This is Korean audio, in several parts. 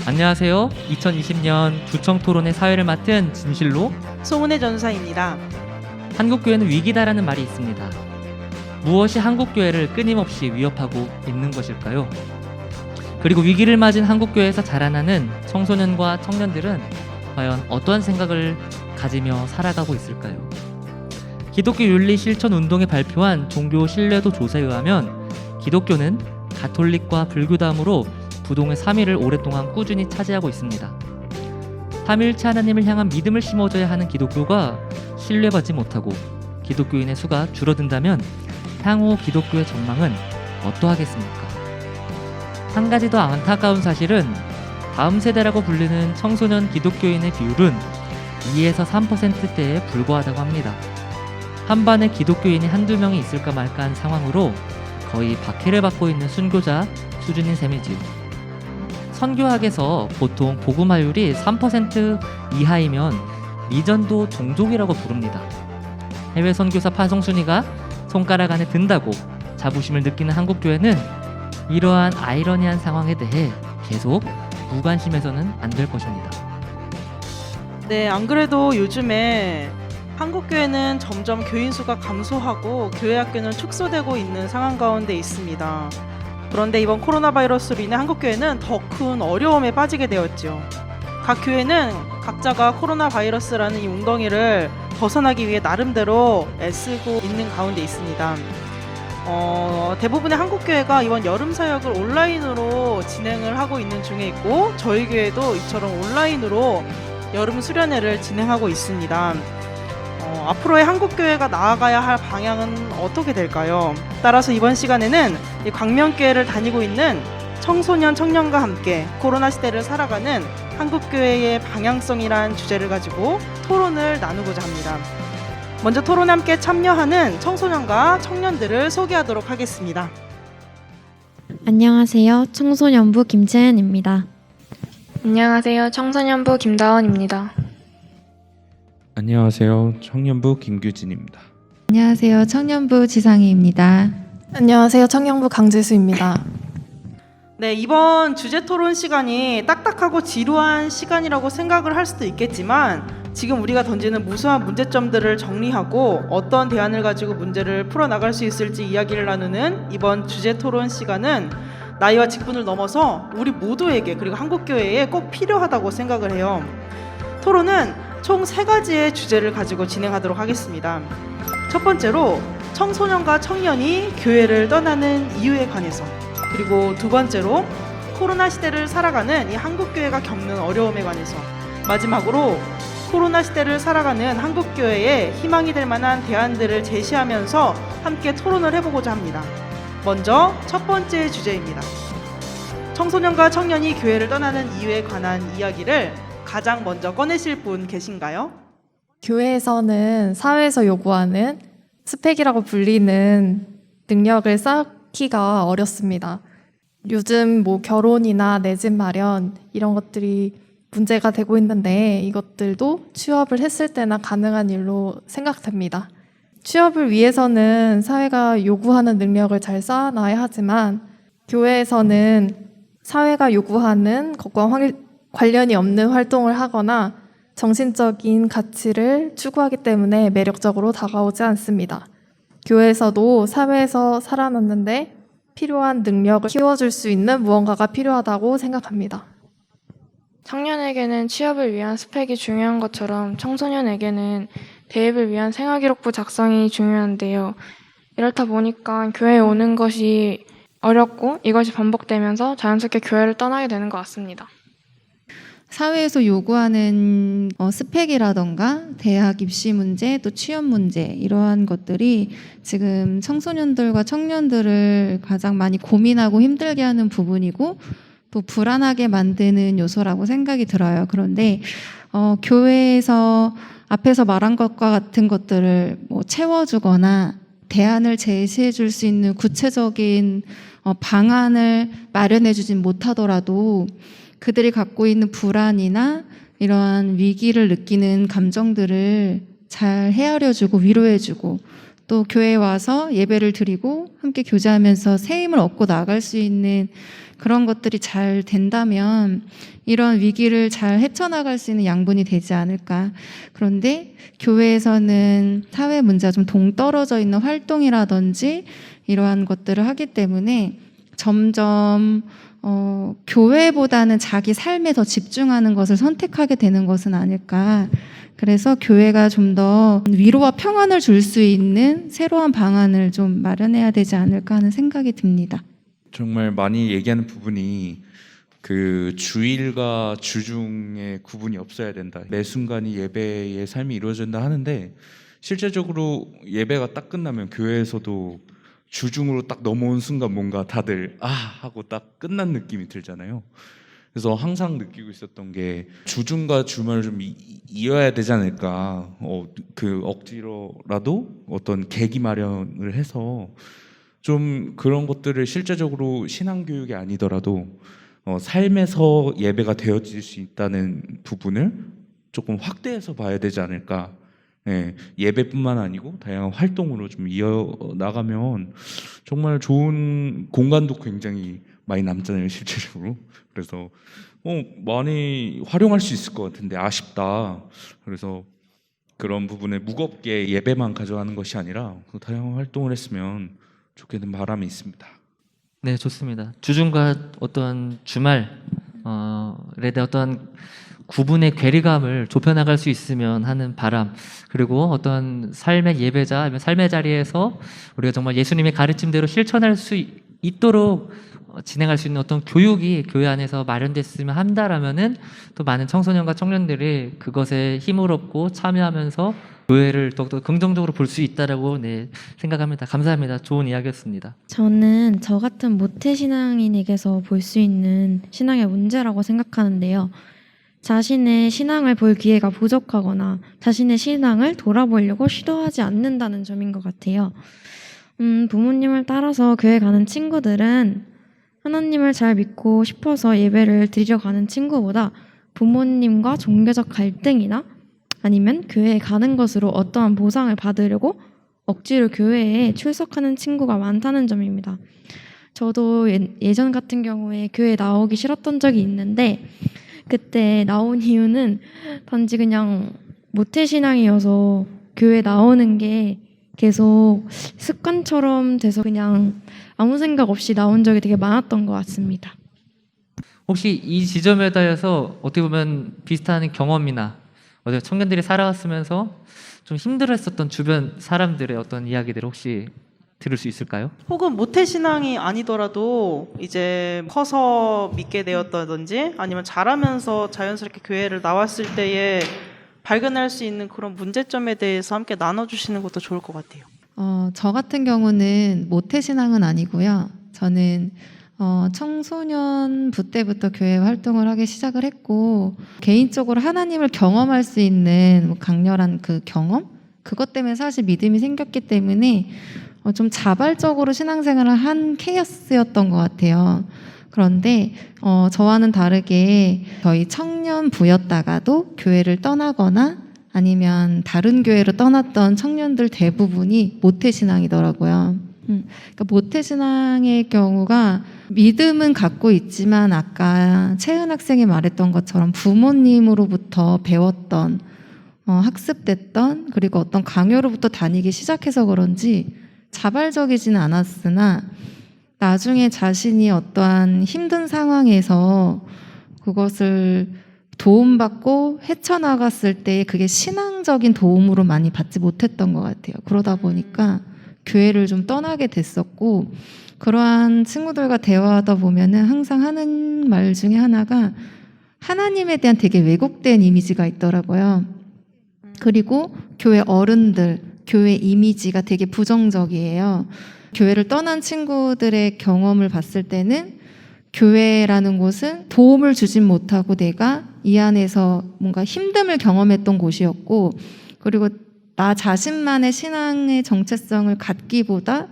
안녕하세요. 2020년 주청 토론의 사회를 맡은 진실로 송은혜 전사입니다. 한국교회는 위기다라는 말이 있습니다. 무엇이 한국교회를 끊임없이 위협하고 있는 것일까요? 그리고 위기를 맞은 한국교회에서 자라나는 청소년과 청년들은 과연 어떠한 생각을 가지며 살아가고 있을까요? 기독교 윤리 실천 운동에 발표한 종교 신뢰도 조사에 의하면 기독교는 가톨릭과 불교 다음으로 부동의 3위를 오랫동안 꾸준히 차지하고 있습니다. 삼위일체 하나님을 향한 믿음을 심어줘야 하는 기독교가 신뢰받지 못하고 기독교인의 수가 줄어든다면 향후 기독교의 전망은 어떠하겠습니까? 한 가지 더 안타까운 사실은 다음 세대라고 불리는 청소년 기독교인의 비율은 2에서 3%대에 불과하다고 합니다. 한 반에 기독교인이 한두 명이 있을까 말까한 상황으로 거의 박해를 받고 있는 순교자 수준인 셈이지요. 선교학에서 보통 복음화율이 3% 이하이면 미전도 종족이라고 부릅니다. 해외 선교사 파송 순위가 손가락 안에 든다고 자부심을 느끼는 한국교회는 이러한 아이러니한 상황에 대해 계속 무관심해서는 안 될 것입니다. 네, 안 그래도 요즘에 한국교회는 점점 교인 수가 감소하고 교회 학교는 축소되고 있는 상황 가운데 있습니다. 그런데 이번 코로나 바이러스로 인해 한국교회는 더 큰 어려움에 빠지게 되었죠. 각 교회는 각자가 코로나 바이러스라는 이 웅덩이를 벗어나기 위해 나름대로 애쓰고 있는 가운데 있습니다. 대부분의 한국교회가 이번 여름 사역을 온라인으로 진행을 하고 있는 중에 있고 저희 교회도 이처럼 온라인으로 여름 수련회를 진행하고 있습니다. 앞으로의 한국교회가 나아가야 할 방향은 어떻게 될까요? 따라서 이번 시간에는 이 광명교회를 다니고 있는 청소년 청년과 함께 코로나 시대를 살아가는 한국교회의 방향성이란 주제를 가지고 토론을 나누고자 합니다. 먼저 토론에 함께 참여하는 청소년과 청년들을 소개하도록 하겠습니다. 안녕하세요. 청소년부 김채은입니다. 안녕하세요. 청소년부 김다원입니다. 안녕하세요. 청년부 김규진입니다. 안녕하세요. 청년부 지상희입니다. 안녕하세요. 청년부 강재수입니다. 네, 이번 주제 토론 시간이 딱딱하고 지루한 시간이라고 생각을 할 수도 있겠지만 지금 우리가 던지는 무수한 문제점들을 정리하고 어떤 대안을 가지고 문제를 풀어나갈 수 있을지 이야기를 나누는 이번 주제 토론 시간은 나이와 직분을 넘어서 우리 모두에게 그리고 한국교회에 꼭 필요하다고 생각을 해요. 토론은 총 3가지의 주제를 가지고 진행하도록 하겠습니다. 첫 번째로 청소년과 청년이 교회를 떠나는 이유에 관해서, 그리고 두 번째로 코로나 시대를 살아가는 이 한국교회가 겪는 어려움에 관해서, 마지막으로 코로나 시대를 살아가는 한국교회에 희망이 될 만한 대안들을 제시하면서 함께 토론을 해보고자 합니다. 먼저 첫 번째 주제입니다. 청소년과 청년이 교회를 떠나는 이유에 관한 이야기를 가장 먼저 꺼내실 분 계신가요? 교회에서는 사회에서 요구하는 스펙이라고 불리는 능력을 쌓기가 어렵습니다. 요즘 결혼이나 내 집 마련 이런 것들이 문제가 되고 있는데 이것들도 취업을 했을 때나 가능한 일로 생각됩니다. 취업을 위해서는 사회가 요구하는 능력을 잘 쌓아놔야 하지만 교회에서는 사회가 요구하는 것과 관련이 없는 활동을 하거나 정신적인 가치를 추구하기 때문에 매력적으로 다가오지 않습니다. 교회에서도 사회에서 살아남는데 필요한 능력을 키워줄 수 있는 무언가가 필요하다고 생각합니다. 청년에게는 취업을 위한 스펙이 중요한 것처럼 청소년에게는 대입을 위한 생활기록부 작성이 중요한데요. 이렇다 보니까 교회에 오는 것이 어렵고 이것이 반복되면서 자연스럽게 교회를 떠나게 되는 것 같습니다. 사회에서 요구하는 스펙이라던가 대학 입시 문제, 또 취업 문제 이러한 것들이 지금 청소년들과 청년들을 가장 많이 고민하고 힘들게 하는 부분이고 또 불안하게 만드는 요소라고 생각이 들어요. 그런데 교회에서 앞에서 말한 것과 같은 것들을 채워주거나 대안을 제시해 줄 수 있는 구체적인 방안을 마련해 주진 못하더라도 그들이 갖고 있는 불안이나 이러한 위기를 느끼는 감정들을 잘 헤아려주고 위로해주고 또 교회에 와서 예배를 드리고 함께 교제하면서 새 힘을 얻고 나갈 수 있는 그런 것들이 잘 된다면 이런 위기를 잘 헤쳐나갈 수 있는 양분이 되지 않을까. 그런데 교회에서는 사회 문제가 좀 동떨어져 있는 활동이라든지 이러한 것들을 하기 때문에 점점 교회보다는 자기 삶에 더 집중하는 것을 선택하게 되는 것은 아닐까. 그래서 교회가 좀 더 위로와 평안을 줄 수 있는 새로운 방안을 좀 마련해야 되지 않을까 하는 생각이 듭니다. 정말 많이 얘기하는 부분이 그 주일과 주중의 구분이 없어야 된다. 매 순간이 예배의 삶이 이루어진다 하는데 실제적으로 예배가 딱 끝나면 교회에서도 주중으로 딱 넘어온 순간 뭔가 다들 하고 딱 끝난 느낌이 들잖아요. 그래서 항상 느끼고 있었던 게 주중과 주말을 좀 이어야 되지 않을까. 그 억지로라도 어떤 계기 마련을 해서 좀 그런 것들을 실제적으로 신앙교육이 아니더라도 삶에서 예배가 되어질 수 있다는 부분을 조금 확대해서 봐야 되지 않을까. 예배뿐만 아니고 다양한 활동으로 좀 이어나가면 정말 좋은 공간도 굉장히 많이 남잖아요, 실제적으로. 그래서 많이 활용할 수 있을 것 같은데 아쉽다. 그래서 그런 부분에 무겁게 예배만 가져가는 것이 아니라 다양한 활동을 했으면 좋겠는 바람이 있습니다. 네, 좋습니다. 주중과 어떤 주말에 대한 어떤 구분의 괴리감을 좁혀나갈 수 있으면 하는 바람, 그리고 어떤 삶의 예배자, 아니면 삶의 자리에서 우리가 정말 예수님의 가르침대로 실천할 수 있도록 진행할 수 있는 어떤 교육이 교회 안에서 마련됐으면 한다라면은 또 많은 청소년과 청년들이 그것에 힘을 얻고 참여하면서 교회를 더욱더 긍정적으로 볼 수 있다라고 생각합니다. 감사합니다. 좋은 이야기였습니다. 저는 저 같은 모태신앙인에게서 볼 수 있는 신앙의 문제라고 생각하는데요. 자신의 신앙을 볼 기회가 부족하거나 자신의 신앙을 돌아보려고 시도하지 않는다는 점인 것 같아요. 부모님을 따라서 교회 가는 친구들은 하나님을 잘 믿고 싶어서 예배를 드리러 가는 친구보다 부모님과 종교적 갈등이나 아니면 교회에 가는 것으로 어떠한 보상을 받으려고 억지로 교회에 출석하는 친구가 많다는 점입니다. 저도 예전 같은 경우에 교회에 나오기 싫었던 적이 있는데 그때 나온 이유는 단지 그냥 모태신앙이어서 교회 나오는 게 계속 습관처럼 돼서 그냥 아무 생각 없이 나온 적이 되게 많았던 것 같습니다. 혹시 이 지점에 대해서 어떻게 보면 비슷한 경험이나 청년들이 살아왔으면서 좀 힘들었었던 주변 사람들의 어떤 이야기들을 혹시 들을 수 있을까요? 혹은 모태신앙이 아니더라도 이제 커서 믿게 되었다든지 아니면 자라면서 자연스럽게 교회를 나왔을 때에 발견할 수 있는 그런 문제점에 대해서 함께 나눠주시는 것도 좋을 것 같아요. 저 같은 경우는 모태신앙은 아니고요. 저는 청소년부 때부터 교회 활동을 하기 시작을 했고 개인적으로 하나님을 경험할 수 있는 강렬한 그 경험? 그것 때문에 사실 믿음이 생겼기 때문에 좀 자발적으로 신앙생활을 한 케이스였던 것 같아요. 그런데 저와는 다르게 저희 청년부였다가도 교회를 떠나거나 아니면 다른 교회로 떠났던 청년들 대부분이 모태신앙이더라고요. 그러니까 모태신앙의 경우가 믿음은 갖고 있지만 아까 채은 학생이 말했던 것처럼 부모님으로부터 배웠던 학습됐던 그리고 어떤 강요로부터 다니기 시작해서 그런지 자발적이지는 않았으나 나중에 자신이 어떠한 힘든 상황에서 그것을 도움받고 헤쳐나갔을 때 그게 신앙적인 도움으로 많이 받지 못했던 것 같아요. 그러다 보니까 교회를 좀 떠나게 됐었고 그러한 친구들과 대화하다 보면은 항상 하는 말 중에 하나가 하나님에 대한 되게 왜곡된 이미지가 있더라고요. 그리고 교회 어른들, 교회 이미지가 되게 부정적이에요. 교회를 떠난 친구들의 경험을 봤을 때는 교회라는 곳은 도움을 주진 못하고 내가 이 안에서 뭔가 힘듦을 경험했던 곳이었고 그리고 나 자신만의 신앙의 정체성을 갖기보다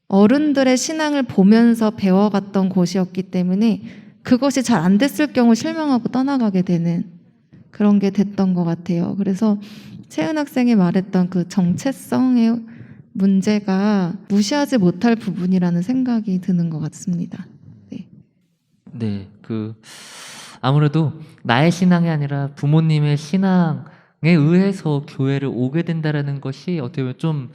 어른들의 신앙을 보면서 배워갔던 곳이었기 때문에 그것이 잘 안 됐을 경우 실망하고 떠나가게 되는 그런 게 됐던 것 같아요. 그래서 채은 학생이 말했던 그 정체성의 문제가 무시하지 못할 부분이라는 생각이 드는 것 같습니다. 네, 아무래도 나의 신앙이 아니라 부모님의 신앙에 의해서 교회를 오게 된다라는 것이 어떻게 보면 좀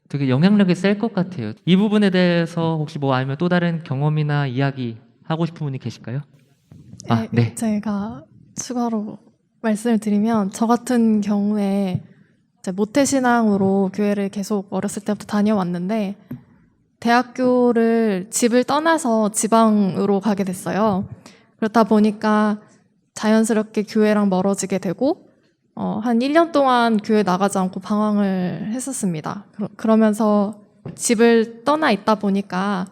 되게 영향력이 셀 것 같아요. 이 부분에 대해서 혹시 뭐 아니면 또 다른 경험이나 이야기 하고 싶은 분이 계실까요? 네. 제가 추가로 말씀을 드리면 저 같은 경우에 이제 모태신앙으로 교회를 계속 어렸을 때부터 다녀왔는데 대학교를 집을 떠나서 지방으로 가게 됐어요. 그렇다 보니까 자연스럽게 교회랑 멀어지게 되고 한 1년 동안 교회 나가지 않고 방황을 했었습니다. 그러면서 집을 떠나 있다 보니까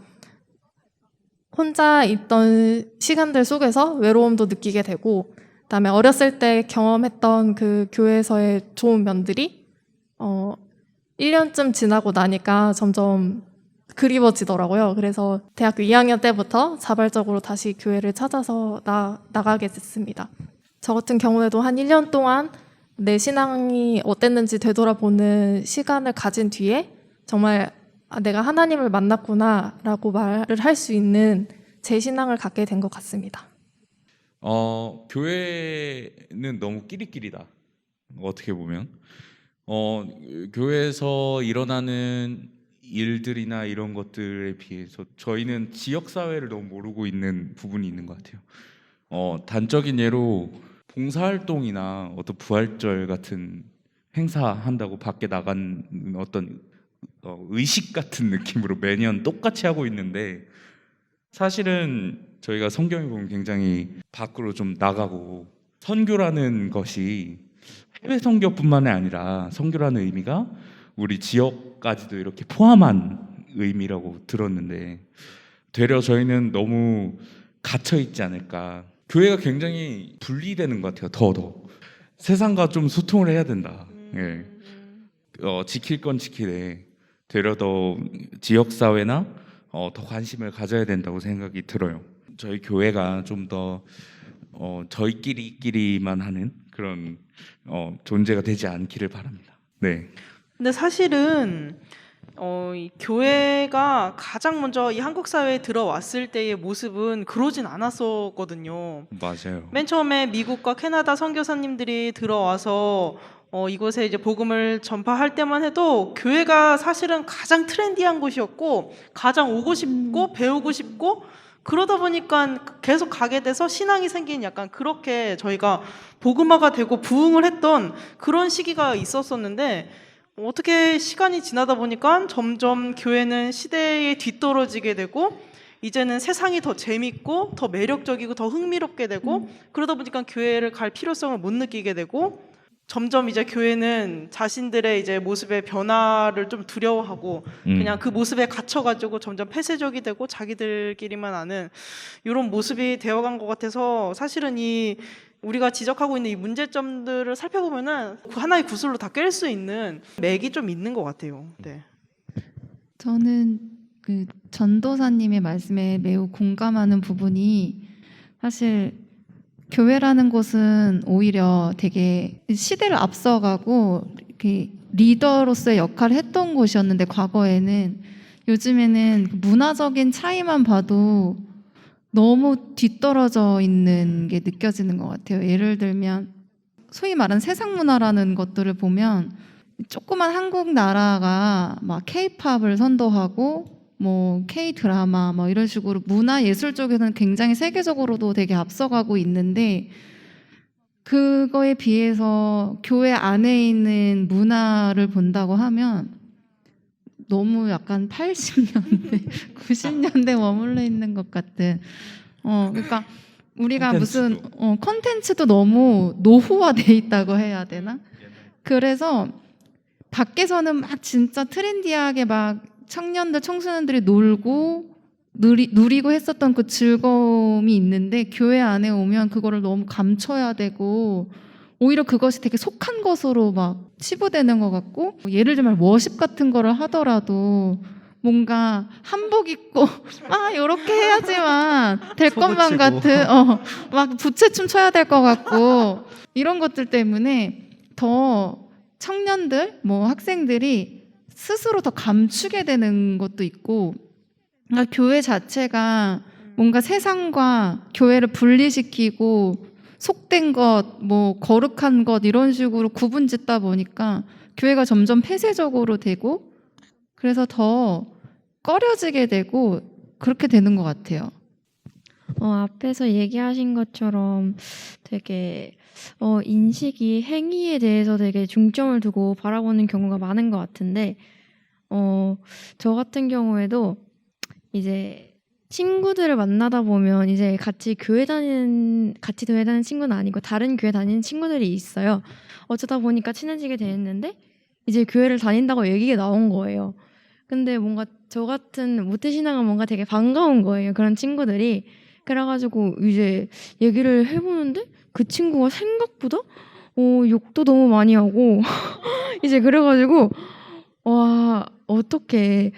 혼자 있던 시간들 속에서 외로움도 느끼게 되고 그다음에 어렸을 때 경험했던 그 교회에서의 좋은 면들이 1년쯤 지나고 나니까 점점 그리워지더라고요. 그래서 대학교 2학년 때부터 자발적으로 다시 교회를 찾아서 나가게 됐습니다. 저 같은 경우에도 한 1년 동안 내 신앙이 어땠는지 되돌아보는 시간을 가진 뒤에 정말 내가 하나님을 만났구나라고 말을 할 수 있는 제 신앙을 갖게 된 것 같습니다. 교회는 너무 끼리끼리다. 어떻게 보면 교회에서 일어나는 일들이나 이런 것들에 비해서 저희는 지역 사회를 너무 모르고 있는 부분이 있는 것 같아요. 단적인 예로 봉사활동이나 어떤 부활절 같은 행사 한다고 밖에 나간 어떤 의식 같은 느낌으로 매년 똑같이 하고 있는데 사실은 저희가 성경에 보면 굉장히 밖으로 좀 나가고 선교라는 것이 해외 선교뿐만이 아니라 선교라는 의미가 우리 지역까지도 이렇게 포함한 의미라고 들었는데 되려 저희는 너무 갇혀 있지 않을까. 교회가 굉장히 분리되는 것 같아요. 더 세상과 좀 소통을 해야 된다. 예. 지킬 건 지키되 되려 더 지역 사회나 더 관심을 가져야 된다고 생각이 들어요. 저희 교회가 좀 더 저희끼리만 하는 그런 존재가 되지 않기를 바랍니다. 네. 근데 사실은 이 교회가 가장 먼저 이 한국 사회에 들어왔을 때의 모습은 그러진 않았었거든요. 맞아요. 맨 처음에 미국과 캐나다 선교사님들이 들어와서 이곳에 이제 복음을 전파할 때만 해도 교회가 사실은 가장 트렌디한 곳이었고 가장 오고 싶고 배우고 싶고 그러다 보니까 계속 가게 돼서 신앙이 생긴 약간 그렇게 저희가 복음화가 되고 부흥을 했던 그런 시기가 있었었는데 어떻게 시간이 지나다 보니까 점점 교회는 시대에 뒤떨어지게 되고 이제는 세상이 더 재밌고 더 매력적이고 더 흥미롭게 되고 그러다 보니까 교회를 갈 필요성을 못 느끼게 되고 점점 이제 교회는 자신들의 이제 모습의 변화를 좀 두려워하고 그냥 그 모습에 갇혀가지고 점점 폐쇄적이 되고 자기들끼리만 아는 이런 모습이 되어간 것 같아서 사실은 이 우리가 지적하고 있는 이 문제점들을 살펴보면은 하나의 구슬로 다 깰 수 있는 맥이 좀 있는 것 같아요. 네. 저는 그 전도사님의 말씀에 매우 공감하는 부분이 사실 교회라는 곳은 오히려 되게 시대를 앞서가고 이렇게 리더로서의 역할을 했던 곳이었는데 과거에는 요즘에는 문화적인 차이만 봐도 너무 뒤떨어져 있는 게 느껴지는 것 같아요. 예를 들면 소위 말하는 세상 문화라는 것들을 보면 조그만 한국 나라가 막 K-팝을 선도하고 뭐 K-드라마 뭐 이런 식으로 문화 예술 쪽에서는 굉장히 세계적으로도 되게 앞서가고 있는데 그거에 비해서 교회 안에 있는 문화를 본다고 하면 너무 약간 80년대, 90년대 머물러 있는 것 같은 그러니까 우리가 무슨 콘텐츠도 너무 노후화돼 있다고 해야 되나? 그래서 밖에서는 막 진짜 트렌디하게 막 청년들, 청소년들이 놀고 누리고 했었던 그 즐거움이 있는데 교회 안에 오면 그거를 너무 감춰야 되고 오히려 그것이 되게 속한 것으로 막 치부되는 것 같고 예를 들면 워십 같은 거를 하더라도 뭔가 한복 입고 이렇게 해야지만 될 것만 같은 막 부채춤 춰야 될 것 같고 이런 것들 때문에 더 청년들, 뭐 학생들이 스스로 더 감추게 되는 것도 있고, 그러니까 교회 자체가 뭔가 세상과 교회를 분리시키고 속된 것, 뭐 거룩한 것 이런 식으로 구분짓다 보니까 교회가 점점 폐쇄적으로 되고 그래서 더 꺼려지게 되고 그렇게 되는 것 같아요. 앞에서 얘기하신 것처럼 되게 인식이 행위에 대해서 되게 중점을 두고 바라보는 경우가 많은 것 같은데 저 같은 경우에도 이제 친구들을 만나다 보면 이제 같이 교회 다니는 친구는 아니고 다른 교회 다니는 친구들이 있어요. 어쩌다 보니까 친해지게 됐는데 이제 교회를 다닌다고 얘기가 나온 거예요. 근데 뭔가 저 같은 모태신앙은 뭔가 되게 반가운 거예요. 그런 친구들이. 그래가지고 이제 얘기를 해보는데 그 친구가 생각보다 욕도 너무 많이 하고 이제 그래가지고 와 어떻게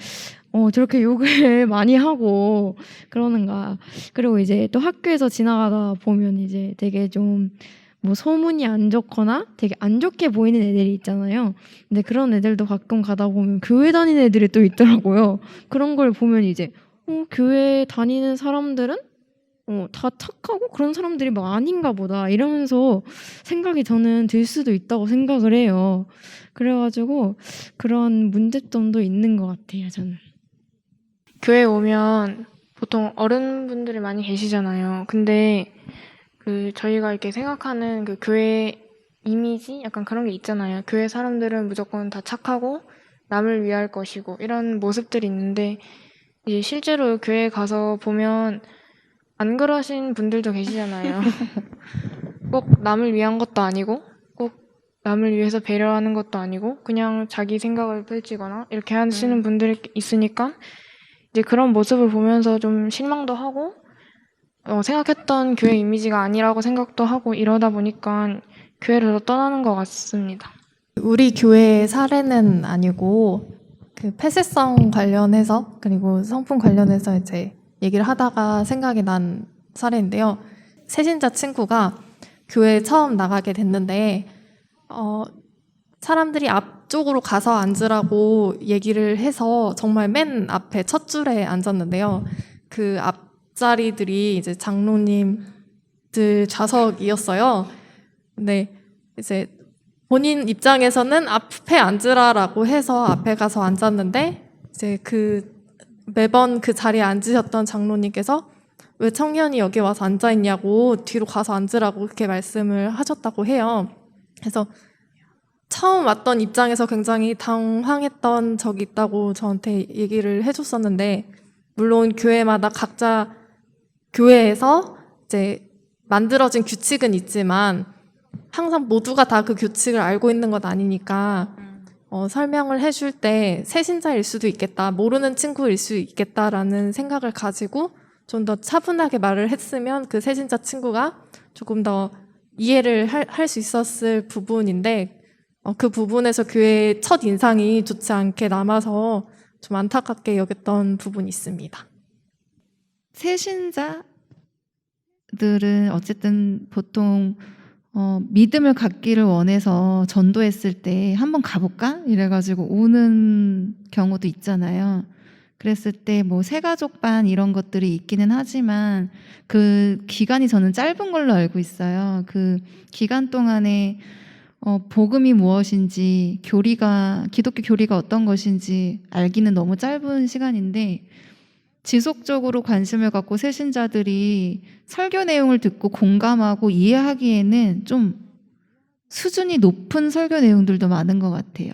저렇게 욕을 많이 하고 그러는가. 그리고 이제 또 학교에서 지나가다 보면 이제 되게 좀 뭐 소문이 안 좋거나 되게 안 좋게 보이는 애들이 있잖아요. 근데 그런 애들도 가끔 가다 보면 교회 다니는 애들이 또 있더라고요. 그런 걸 보면 이제 교회 다니는 사람들은 다 착하고 그런 사람들이 막 아닌가 보다 이러면서 생각이 저는 들 수도 있다고 생각을 해요. 그래가지고 그런 문제점도 있는 것 같아요, 저는. 교회 오면 보통 어른분들이 많이 계시잖아요. 근데 저희가 이렇게 생각하는 그 교회 이미지 약간 그런 게 있잖아요. 교회 사람들은 무조건 다 착하고 남을 위할 것이고 이런 모습들이 있는데 이제 실제로 교회 가서 보면 안 그러신 분들도 계시잖아요. 꼭 남을 위한 것도 아니고 꼭 남을 위해서 배려하는 것도 아니고 그냥 자기 생각을 펼치거나 이렇게 하시는 분들이 있으니까 이제 그런 모습을 보면서 좀 실망도 하고 생각했던 교회 이미지가 아니라고 생각도 하고 이러다 보니까 교회를 더 떠나는 것 같습니다. 우리 교회의 사례는 아니고 그 폐쇄성 관련해서 그리고 성품 관련해서 이제 얘기를 하다가 생각이 난 사례인데요. 새신자 친구가 교회에 처음 나가게 됐는데 사람들이 앞쪽으로 가서 앉으라고 얘기를 해서 정말 맨 앞에 첫 줄에 앉았는데요. 그 앞자리들이 이제 장로님들 좌석이었어요. 근데 이제 본인 입장에서는 앞에 앉으라라고 해서 앞에 가서 앉았는데 이제 매번 그 자리에 앉으셨던 장로님께서 왜 청년이 여기 와서 앉아 있냐고 뒤로 가서 앉으라고 그렇게 말씀을 하셨다고 해요. 그래서 처음 왔던 입장에서 굉장히 당황했던 적이 있다고 저한테 얘기를 해줬었는데, 물론 교회마다 각자 교회에서 이제 만들어진 규칙은 있지만 항상 모두가 다 그 규칙을 알고 있는 것 아니니까 설명을 해줄 때 새신자일 수도 있겠다, 모르는 친구일 수 있겠다라는 생각을 가지고 좀 더 차분하게 말을 했으면 그 새신자 친구가 조금 더 이해를 할 수 있었을 부분인데 그 부분에서 교회의 첫 인상이 좋지 않게 남아서 좀 안타깝게 여겼던 부분이 있습니다. 새신자들은 어쨌든 보통 믿음을 갖기를 원해서 전도했을 때 한번 가볼까? 이래가지고 오는 경우도 있잖아요. 그랬을 때 뭐 새가족반 이런 것들이 있기는 하지만 그 기간이 저는 짧은 걸로 알고 있어요. 그 기간 동안에 복음이 무엇인지, 기독교 교리가 어떤 것인지 알기는 너무 짧은 시간인데, 지속적으로 관심을 갖고 새신자들이 설교 내용을 듣고 공감하고 이해하기에는 좀 수준이 높은 설교 내용들도 많은 것 같아요.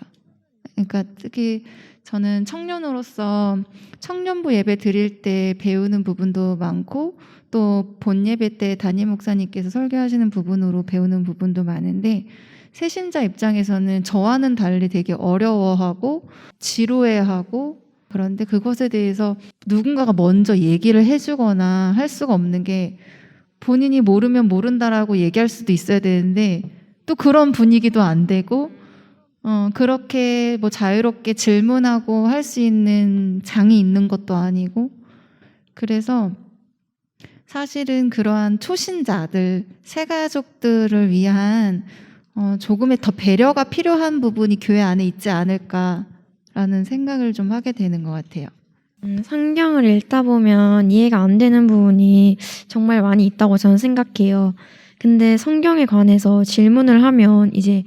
그러니까 특히 저는 청년으로서 청년부 예배 드릴 때 배우는 부분도 많고, 또 본 예배 때 담임 목사님께서 설교하시는 부분으로 배우는 부분도 많은데, 새신자 입장에서는 저와는 달리 되게 어려워하고 지루해하고, 그런데 그것에 대해서 누군가가 먼저 얘기를 해주거나 할 수가 없는 게, 본인이 모르면 모른다라고 얘기할 수도 있어야 되는데 또 그런 분위기도 안 되고, 그렇게 뭐 자유롭게 질문하고 할 수 있는 장이 있는 것도 아니고, 그래서 사실은 그러한 초신자들, 새가족들을 위한 조금의 더 배려가 필요한 부분이 교회 안에 있지 않을까라는 라는 생각을 좀 하게 되는 것 같아요. 성경을 읽다 보면 이해가 안 되는 부분이 정말 많이 있다고 저는 생각해요. 근데 성경에 관해서 질문을 하면 이제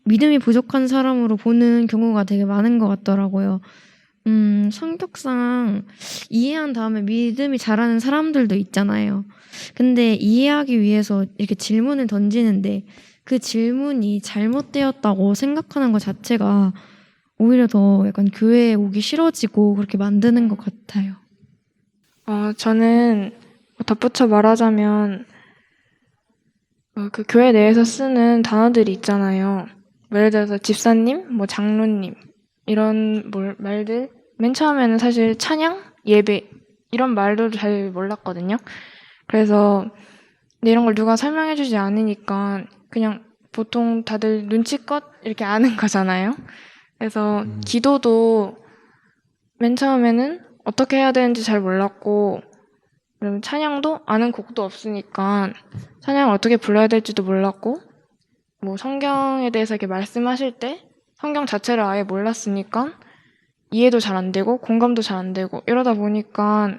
믿음이 부족한 사람으로 보는 경우가 되게 많은 것 같더라고요. 성격상 이해한 다음에 믿음이 자라는 사람들도 있잖아요. 근데 이해하기 위해서 이렇게 질문을 던지는데 그 질문이 잘못되었다고 생각하는 것 자체가 오히려 더 약간 교회에 오기 싫어지고 그렇게 만드는 것 같아요. 저는 덧붙여 말하자면 그 교회 내에서 쓰는 단어들이 있잖아요. 예를 들어서 집사님, 뭐 장로님 이런 말들 맨 처음에는 사실 찬양, 예배 이런 말들도 잘 몰랐거든요. 그래서 근데 이런 걸 누가 설명해주지 않으니까 그냥 보통 다들 눈치껏 이렇게 아는 거잖아요. 그래서 기도도 맨 처음에는 어떻게 해야 되는지 잘 몰랐고, 그리고 찬양도 아는 곡도 없으니까 찬양을 어떻게 불러야 될지도 몰랐고, 뭐 성경에 대해서 이렇게 말씀하실 때 성경 자체를 아예 몰랐으니까 이해도 잘 안 되고 공감도 잘 안 되고 이러다 보니까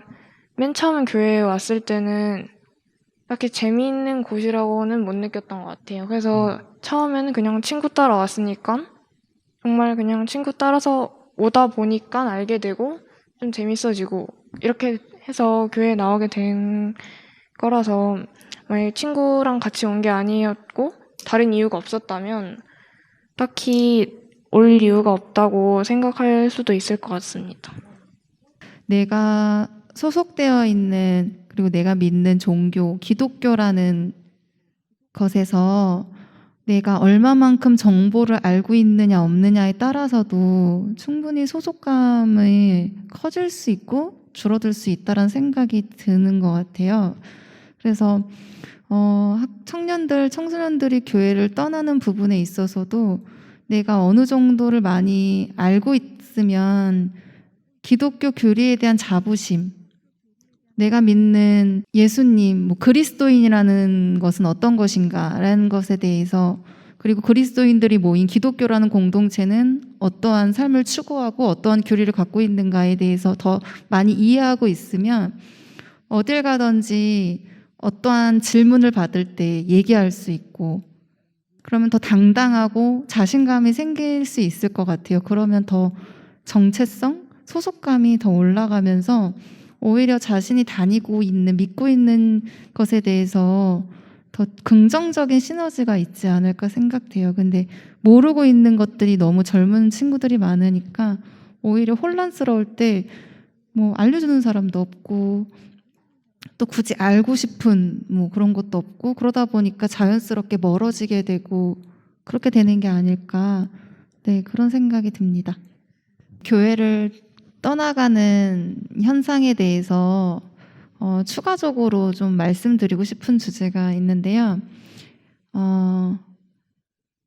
맨 처음 교회에 왔을 때는 딱히 재미있는 곳이라고는 못 느꼈던 것 같아요. 그래서 처음에는 그냥 친구 따라 왔으니까 정말 그냥 친구 따라서 오다 보니까 알게 되고 좀 재밌어지고 이렇게 해서 교회에 나오게 된 거라서 만약에 친구랑 같이 온 게 아니었고 다른 이유가 없었다면 딱히 올 이유가 없다고 생각할 수도 있을 것 같습니다. 내가 소속되어 있는 그리고 내가 믿는 종교, 기독교라는 것에서 내가 얼마만큼 정보를 알고 있느냐 없느냐에 따라서도 충분히 소속감이 커질 수 있고 줄어들 수 있다는 생각이 드는 것 같아요. 그래서 청년들, 청소년들이 교회를 떠나는 부분에 있어서도 내가 어느 정도를 많이 알고 있으면 기독교 교리에 대한 자부심, 내가 믿는 예수님, 뭐 그리스도인이라는 것은 어떤 것인가라는 것에 대해서, 그리고 그리스도인들이 모인 기독교라는 공동체는 어떠한 삶을 추구하고 어떠한 교리를 갖고 있는가에 대해서 더 많이 이해하고 있으면 어딜 가든지 어떠한 질문을 받을 때 얘기할 수 있고, 그러면 더 당당하고 자신감이 생길 수 있을 것 같아요. 그러면 더 정체성, 소속감이 더 올라가면서 오히려 자신이 다니고 있는, 믿고 있는 것에 대해서 더 긍정적인 시너지가 있지 않을까 생각돼요. 근데 모르고 있는 것들이 너무 젊은 친구들이 많으니까 오히려 혼란스러울 때 뭐 알려주는 사람도 없고 또 굳이 알고 싶은 뭐 그런 것도 없고, 그러다 보니까 자연스럽게 멀어지게 되고 그렇게 되는 게 아닐까, 네, 그런 생각이 듭니다. 교회를 떠나가는 현상에 대해서 추가적으로 좀 말씀드리고 싶은 주제가 있는데요.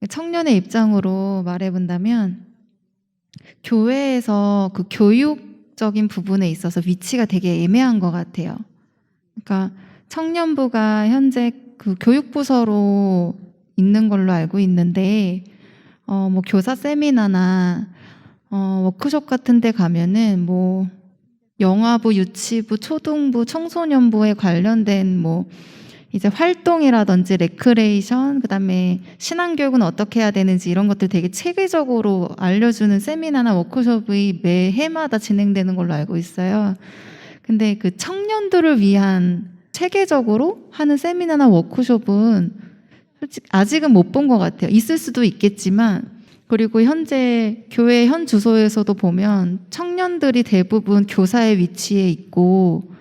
청년의 입장으로 말해본다면 교회에서 그 교육적인 부분에 있어서 위치가 되게 애매한 것 같아요. 그러니까 청년부가 현재 그 교육부서로 있는 걸로 알고 있는데, 뭐 교사 세미나나 워크숍 같은 데 가면은 뭐 영아부, 유치부, 초등부, 청소년부에 관련된 뭐 이제 활동이라든지 레크레이션, 그다음에 신앙교육은 어떻게 해야 되는지 이런 것들 되게 체계적으로 알려주는 세미나나 워크숍이 매 해마다 진행되는 걸로 알고 있어요. 근데 그 청년들을 위한 체계적으로 하는 세미나나 워크숍은 솔직히 아직은 못 본 것 같아요. 있을 수도 있겠지만, 그리고 현재 교회 현 주소에서도 보면 청년들이 대부분 교사의 위치에 있고,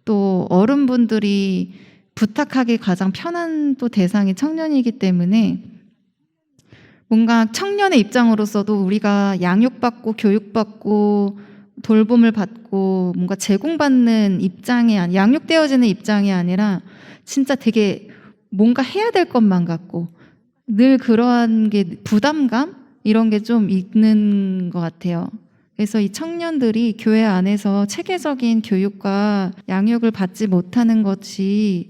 또 어른분들이 부탁하기 가장 편한 또 대상이 청년이기 때문에 뭔가 청년의 입장으로서도 우리가 양육받고 교육받고 돌봄을 받고 뭔가 제공받는 입장이 양육되어지는 입장이 아니라 진짜 되게 뭔가 해야 될 것만 같고 늘 그러한 게 부담감 이런 게 좀 있는 것 같아요. 그래서 이 청년들이 교회 안에서 체계적인 교육과 양육을 받지 못하는 것이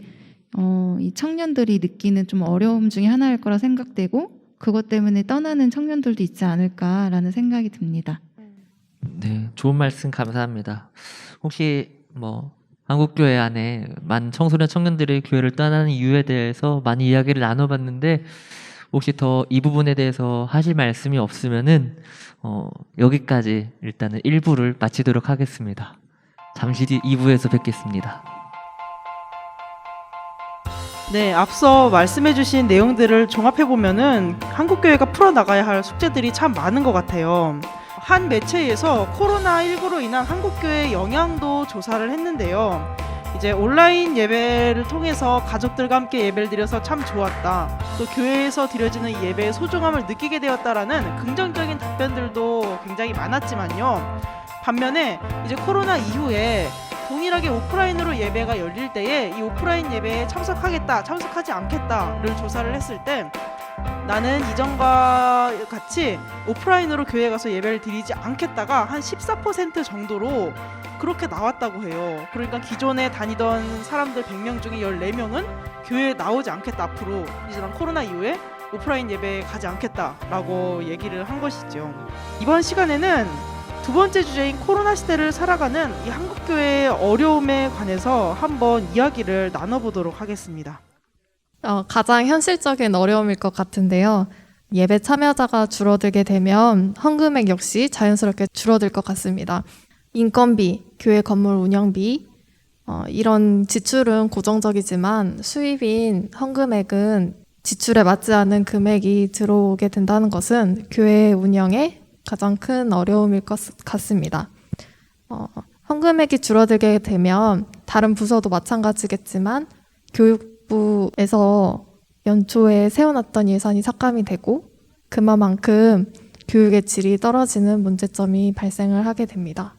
이 청년들이 느끼는 좀 어려움 중에 하나일 거라 생각되고, 그것 때문에 떠나는 청년들도 있지 않을까라는 생각이 듭니다. 네, 좋은 말씀 감사합니다. 혹시 뭐 한국교회 안에 많은 청소년 청년들이 교회를 떠나는 이유에 대해서 많이 이야기를 나눠봤는데 혹시 더 이 부분에 대해서 하실 말씀이 없으면은 여기까지 일단은 1부를 마치도록 하겠습니다. 잠시 뒤 2부에서 뵙겠습니다. 네, 앞서 말씀해주신 내용들을 종합해보면은 한국교회가 풀어나가야 할 숙제들이 참 많은 것 같아요. 한 매체에서 코로나19로 인한 한국교회의 영향도 조사를 했는데요. 이제 온라인 예배를 통해서 가족들과 함께 예배를 드려서 참 좋았다. 또 교회에서 드려지는 이 예배의 소중함을 느끼게 되었다라는 긍정적인 답변들도 굉장히 많았지만요. 반면에 이제 코로나 이후에 동일하게 오프라인으로 예배가 열릴 때에 이 오프라인 예배에 참석하겠다, 참석하지 않겠다를 조사를 했을 때 나는 이전과 같이 오프라인으로 교회에 가서 예배를 드리지 않겠다가 한 14% 정도로 그렇게 나왔다고 해요. 그러니까 기존에 다니던 사람들 100명 중에 14명은 교회에 나오지 않겠다, 앞으로 이제 난 코로나 이후에 오프라인 예배에 가지 않겠다라고 얘기를 한 것이죠. 이번 시간에는 두 번째 주제인 코로나 시대를 살아가는 이 한국교회의 어려움에 관해서 한번 이야기를 나눠보도록 하겠습니다. 가장 현실적인 어려움일 것 같은데요. 예배 참여자가 줄어들게 되면 헌금액 역시 자연스럽게 줄어들 것 같습니다. 인건비, 교회 건물 운영비, 이런 지출은 고정적이지만 수입인 헌금액은 지출에 맞지 않은 금액이 들어오게 된다는 것은 교회 운영에 가장 큰 어려움일 것 같습니다. 헌금액이 줄어들게 되면 다른 부서도 마찬가지겠지만 교육부에서 연초에 세워놨던 예산이 삭감이 되고 그만큼 교육의 질이 떨어지는 문제점이 발생을 하게 됩니다.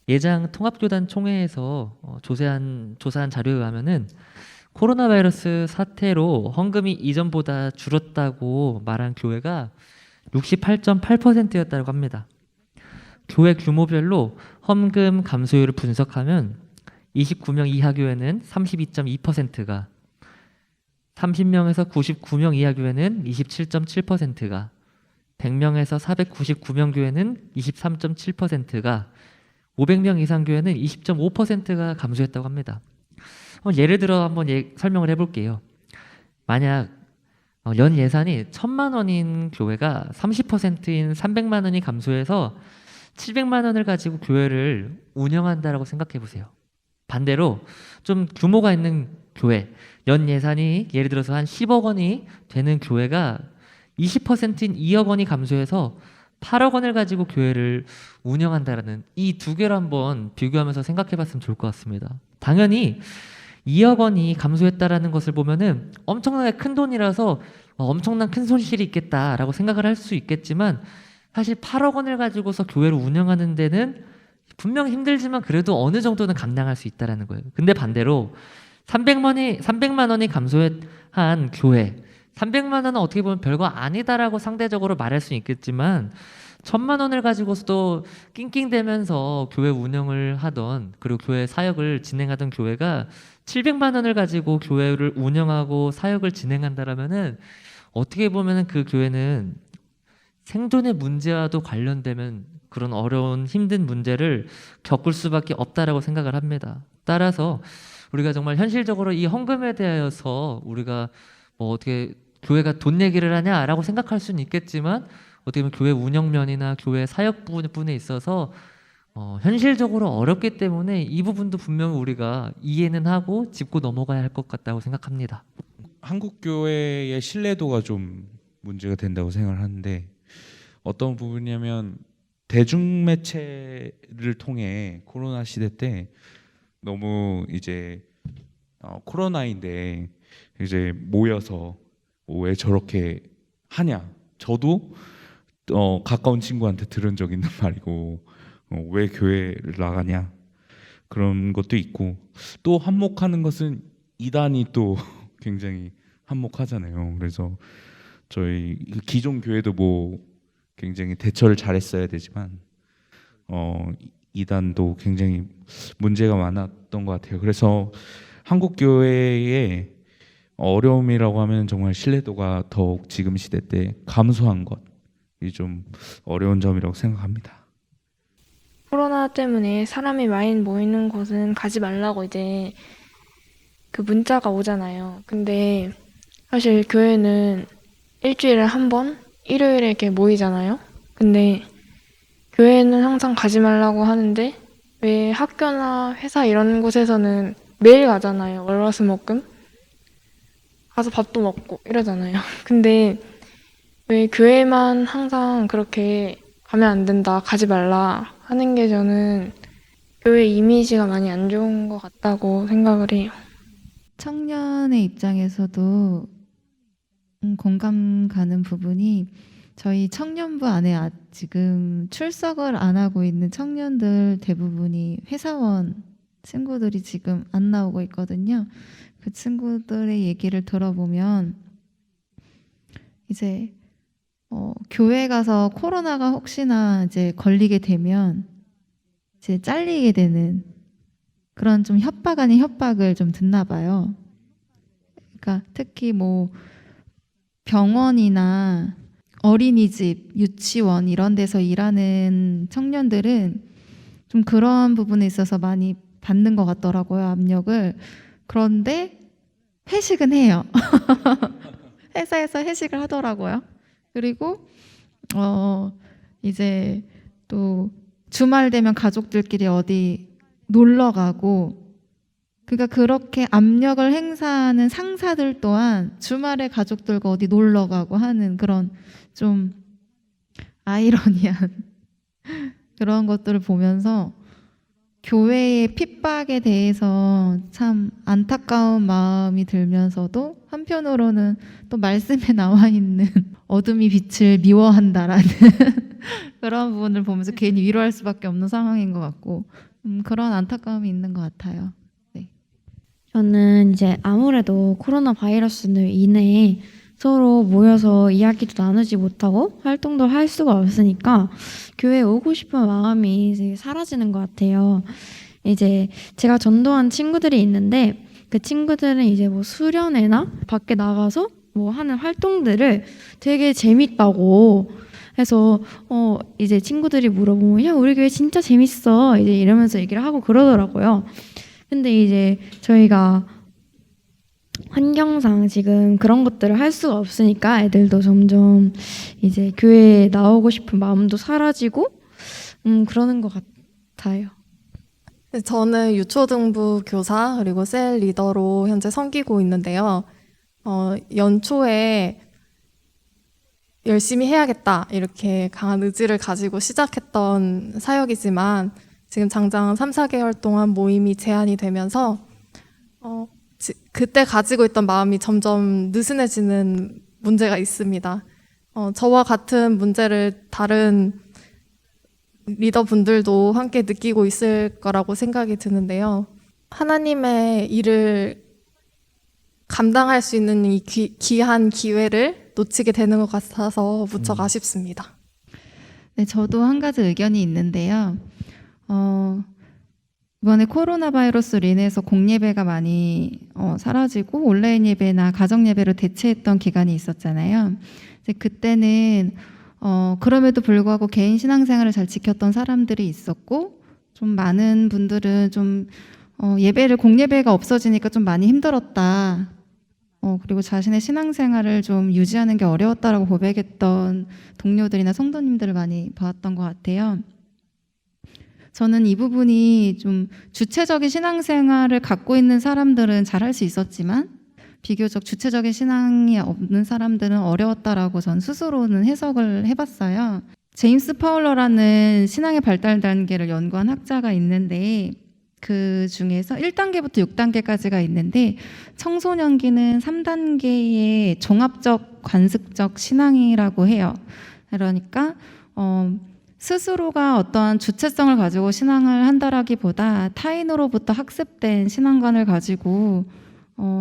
예장 통합교단 총회에서 조사한 자료에 의하면은 코로나 바이러스 사태로 헌금이 이전보다 줄었다고 말한 교회가 68.8%였다고 합니다. 교회 규모별로 헌금 감소율을 분석하면 29명 이하 교회는 32.2%가, 30명에서 99명 이하 교회는 27.7%가, 100명에서 499명 교회는 23.7%가, 500명 이상 교회는 20.5%가 감소했다고 합니다. 예를 들어 한번 설명을 해볼게요. 만약 연 예산이 1,000만 원인 교회가 30%인 300만 원이 감소해서 700만 원을 가지고 교회를 운영한다라고 생각해 보세요. 반대로 좀 규모가 있는 교회, 연 예산이 예를 들어서 한 10억 원이 되는 교회가 20%인 2억 원이 감소해서 8억 원을 가지고 교회를 운영한다라는 이 두 개를 한번 비교하면서 생각해 봤으면 좋을 것 같습니다. 당연히 2억 원이 감소했다라는 것을 보면은 엄청나게 큰 돈이라서 엄청난 큰 손실이 있겠다라고 생각을 할 수 있겠지만 사실 8억 원을 가지고서 교회를 운영하는 데는 분명 힘들지만 그래도 어느 정도는 감당할 수 있다라는 거예요. 근데 반대로 300만 원이 감소한 교회, 300만 원은 어떻게 보면 별거 아니다라고 상대적으로 말할 수 있겠지만 1,000만 원을 가지고서도 낑낑대면서 교회 운영을 하던, 그리고 교회 사역을 진행하던 교회가 700만 원을 가지고 교회를 운영하고 사역을 진행한다라면은 어떻게 보면은 그 교회는 생존의 문제와도 관련되면 그런 어려운 힘든 문제를 겪을 수밖에 없다라고 생각을 합니다. 따라서 우리가 정말 현실적으로 이 헌금에 대해서 우리가 뭐 어떻게 교회가 돈 얘기를 하냐라고 생각할 수는 있겠지만 어떻게 보면 교회 운영면이나 교회 사역 부분에 있어서 현실적으로 어렵기 때문에 이 부분도 분명히 우리가 이해는 하고 짚고 넘어가야 할 것 같다고 생각합니다. 한국 교회의 신뢰도가 좀 문제가 된다고 생각을 하는데 어떤 부분이냐면 대중매체를 통해 코로나 시대 때 너무 이제 코로나인데 이제 모여서 왜 저렇게 하냐, 저도 가까운 친구한테 들은 적 있는 말이고 왜 교회를 나가냐 그런 것도 있고, 또 한몫하는 것은 이단이 또 굉장히 한몫하잖아요. 그래서 저희 기존 교회도 뭐 굉장히 대처를 잘했어야 되지만 이단도 굉장히 문제가 많았던 것 같아요. 그래서 한국 교회의 어려움이라고 하면 정말 신뢰도가 더욱 지금 시대 때 감소한 것이 좀 어려운 점이라고 생각합니다. 코로나 때문에 사람이 많이 모이는 곳은 가지 말라고 이제 그 문자가 오잖아요. 근데 사실 교회는 일주일에 한 번, 일요일에 이렇게 모이잖아요. 근데 교회는 항상 가지 말라고 하는데 왜 학교나 회사 이런 곳에서는 매일 가잖아요. 월화수목금 가서 밥도 먹고 이러잖아요. 근데 왜 교회만 항상 그렇게 가면 안 된다, 가지 말라 하는 게 저는 교회 이미지가 많이 안 좋은 것 같다고 생각을 해요. 청년의 입장에서도 공감 가는 부분이 저희 청년부 안에 지금 출석을 안 하고 있는 청년들 대부분이 회사원 친구들이 지금 안 나오고 있거든요. 그 친구들의 얘기를 들어보면 이제 교회 가서 코로나가 혹시나 이제 걸리게 되면 이제 잘리게 되는 그런 좀 협박 아닌 협박을 좀 듣나 봐요. 그러니까 특히 뭐 병원이나 어린이집, 유치원 이런 데서 일하는 청년들은 좀 그런 부분에 있어서 많이 받는 것 같더라고요, 압력을. 그런데 회식은 해요. 회사에서 회식을 하더라고요. 그리고 이제 또 주말 되면 가족들끼리 어디 놀러 가고, 그러니까 그렇게 압력을 행사하는 상사들 또한 주말에 가족들과 어디 놀러 가고 하는 그런 좀 아이러니한 그런 것들을 보면서 교회의 핍박에 대해서 참 안타까운 마음이 들면서도 한편으로는 또 말씀에 나와 있는 어둠이 빛을 미워한다라는 그런 부분을 보면서 괜히 위로할 수밖에 없는 상황인 것 같고, 그런 안타까움이 있는 것 같아요. 네. 저는 이제 아무래도 코로나 바이러스로 인해 서로 모여서 이야기도 나누지 못하고 활동도 할 수가 없으니까 교회에 오고 싶은 마음이 이제 사라지는 것 같아요. 이제 제가 전도한 친구들이 있는데 그 친구들은 이제 뭐 수련회나 밖에 나가서 뭐 하는 활동들을 되게 재밌다고 해서 이제 친구들이 물어보면 야 우리 교회 진짜 재밌어 이제 이러면서 얘기를 하고 그러더라고요. 근데 이제 저희가 환경상 지금 그런 것들을 할 수가 없으니까 애들도 점점 이제 교회에 나오고 싶은 마음도 사라지고 그러는 것 같아요. 저는 유초등부 교사 그리고 셀 리더로 현재 섬기고 있는데요. 연초에 열심히 해야겠다 이렇게 강한 의지를 가지고 시작했던 사역이지만 지금 장장 3, 4개월 동안 모임이 제한이 되면서 그때 가지고 있던 마음이 점점 느슨해지는 문제가 있습니다. 저와 같은 문제를 다른 리더분들도 함께 느끼고 있을 거라고 생각이 드는데요. 하나님의 일을 감당할 수 있는 이 귀한 기회를 놓치게 되는 것 같아서 무척 아쉽습니다. 네, 저도 한 가지 의견이 있는데요. 이번에 코로나 바이러스로 인해서 공예배가 많이 사라지고 온라인 예배나 가정 예배로 대체했던 기간이 있었잖아요. 이제 그때는 그럼에도 불구하고 개인 신앙생활을 잘 지켰던 사람들이 있었고, 좀 많은 분들은 좀 예배를 공예배가 없어지니까 좀 많이 힘들었다. 그리고 자신의 신앙생활을 좀 유지하는 게 어려웠다라고 고백했던 동료들이나 성도님들을 많이 봤던 것 같아요. 저는 이 부분이 좀 주체적인 신앙생활을 갖고 있는 사람들은 잘할 수 있었지만 비교적 주체적인 신앙이 없는 사람들은 어려웠다라고 전 스스로는 해석을 해봤어요. 제임스 파울러라는 신앙의 발달 단계를 연구한 학자가 있는데 그 중에서 1단계부터 6단계까지가 있는데 청소년기는 3단계의 종합적 관습적 신앙이라고 해요. 그러니까 스스로가 어떠한 주체성을 가지고 신앙을 한다라기보다 타인으로부터 학습된 신앙관을 가지고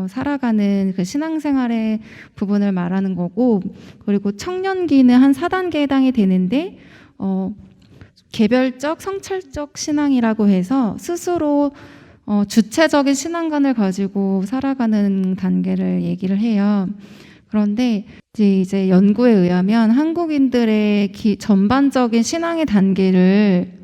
살아가는 그 신앙생활의 부분을 말하는 거고, 그리고 청년기는 한 4단계에 해당이 되는데 개별적 성찰적 신앙이라고 해서 스스로 주체적인 신앙관을 가지고 살아가는 단계를 얘기를 해요. 그런데 이제 연구에 의하면 한국인들의 전반적인 신앙의 단계를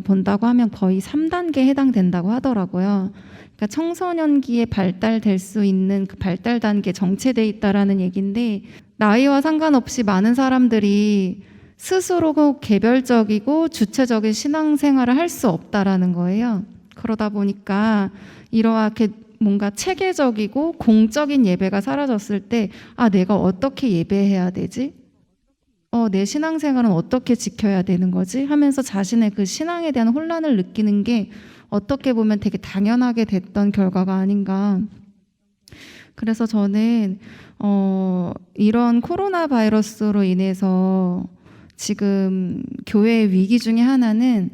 본다고 하면 거의 3단계에 해당된다고 하더라고요. 그러니까 청소년기에 발달될 수 있는 그 발달 단계 정체돼 있다라는 얘기인데, 나이와 상관없이 많은 사람들이 스스로 개별적이고 주체적인 신앙생활을 할 수 없다라는 거예요. 그러다 보니까 이렇게 뭔가 체계적이고 공적인 예배가 사라졌을 때, 아, 내가 어떻게 예배해야 되지? 내 신앙생활은 어떻게 지켜야 되는 거지? 하면서 자신의 그 신앙에 대한 혼란을 느끼는 게 어떻게 보면 되게 당연하게 됐던 결과가 아닌가. 그래서 저는 이런 코로나 바이러스로 인해서 지금 교회의 위기 중에 하나는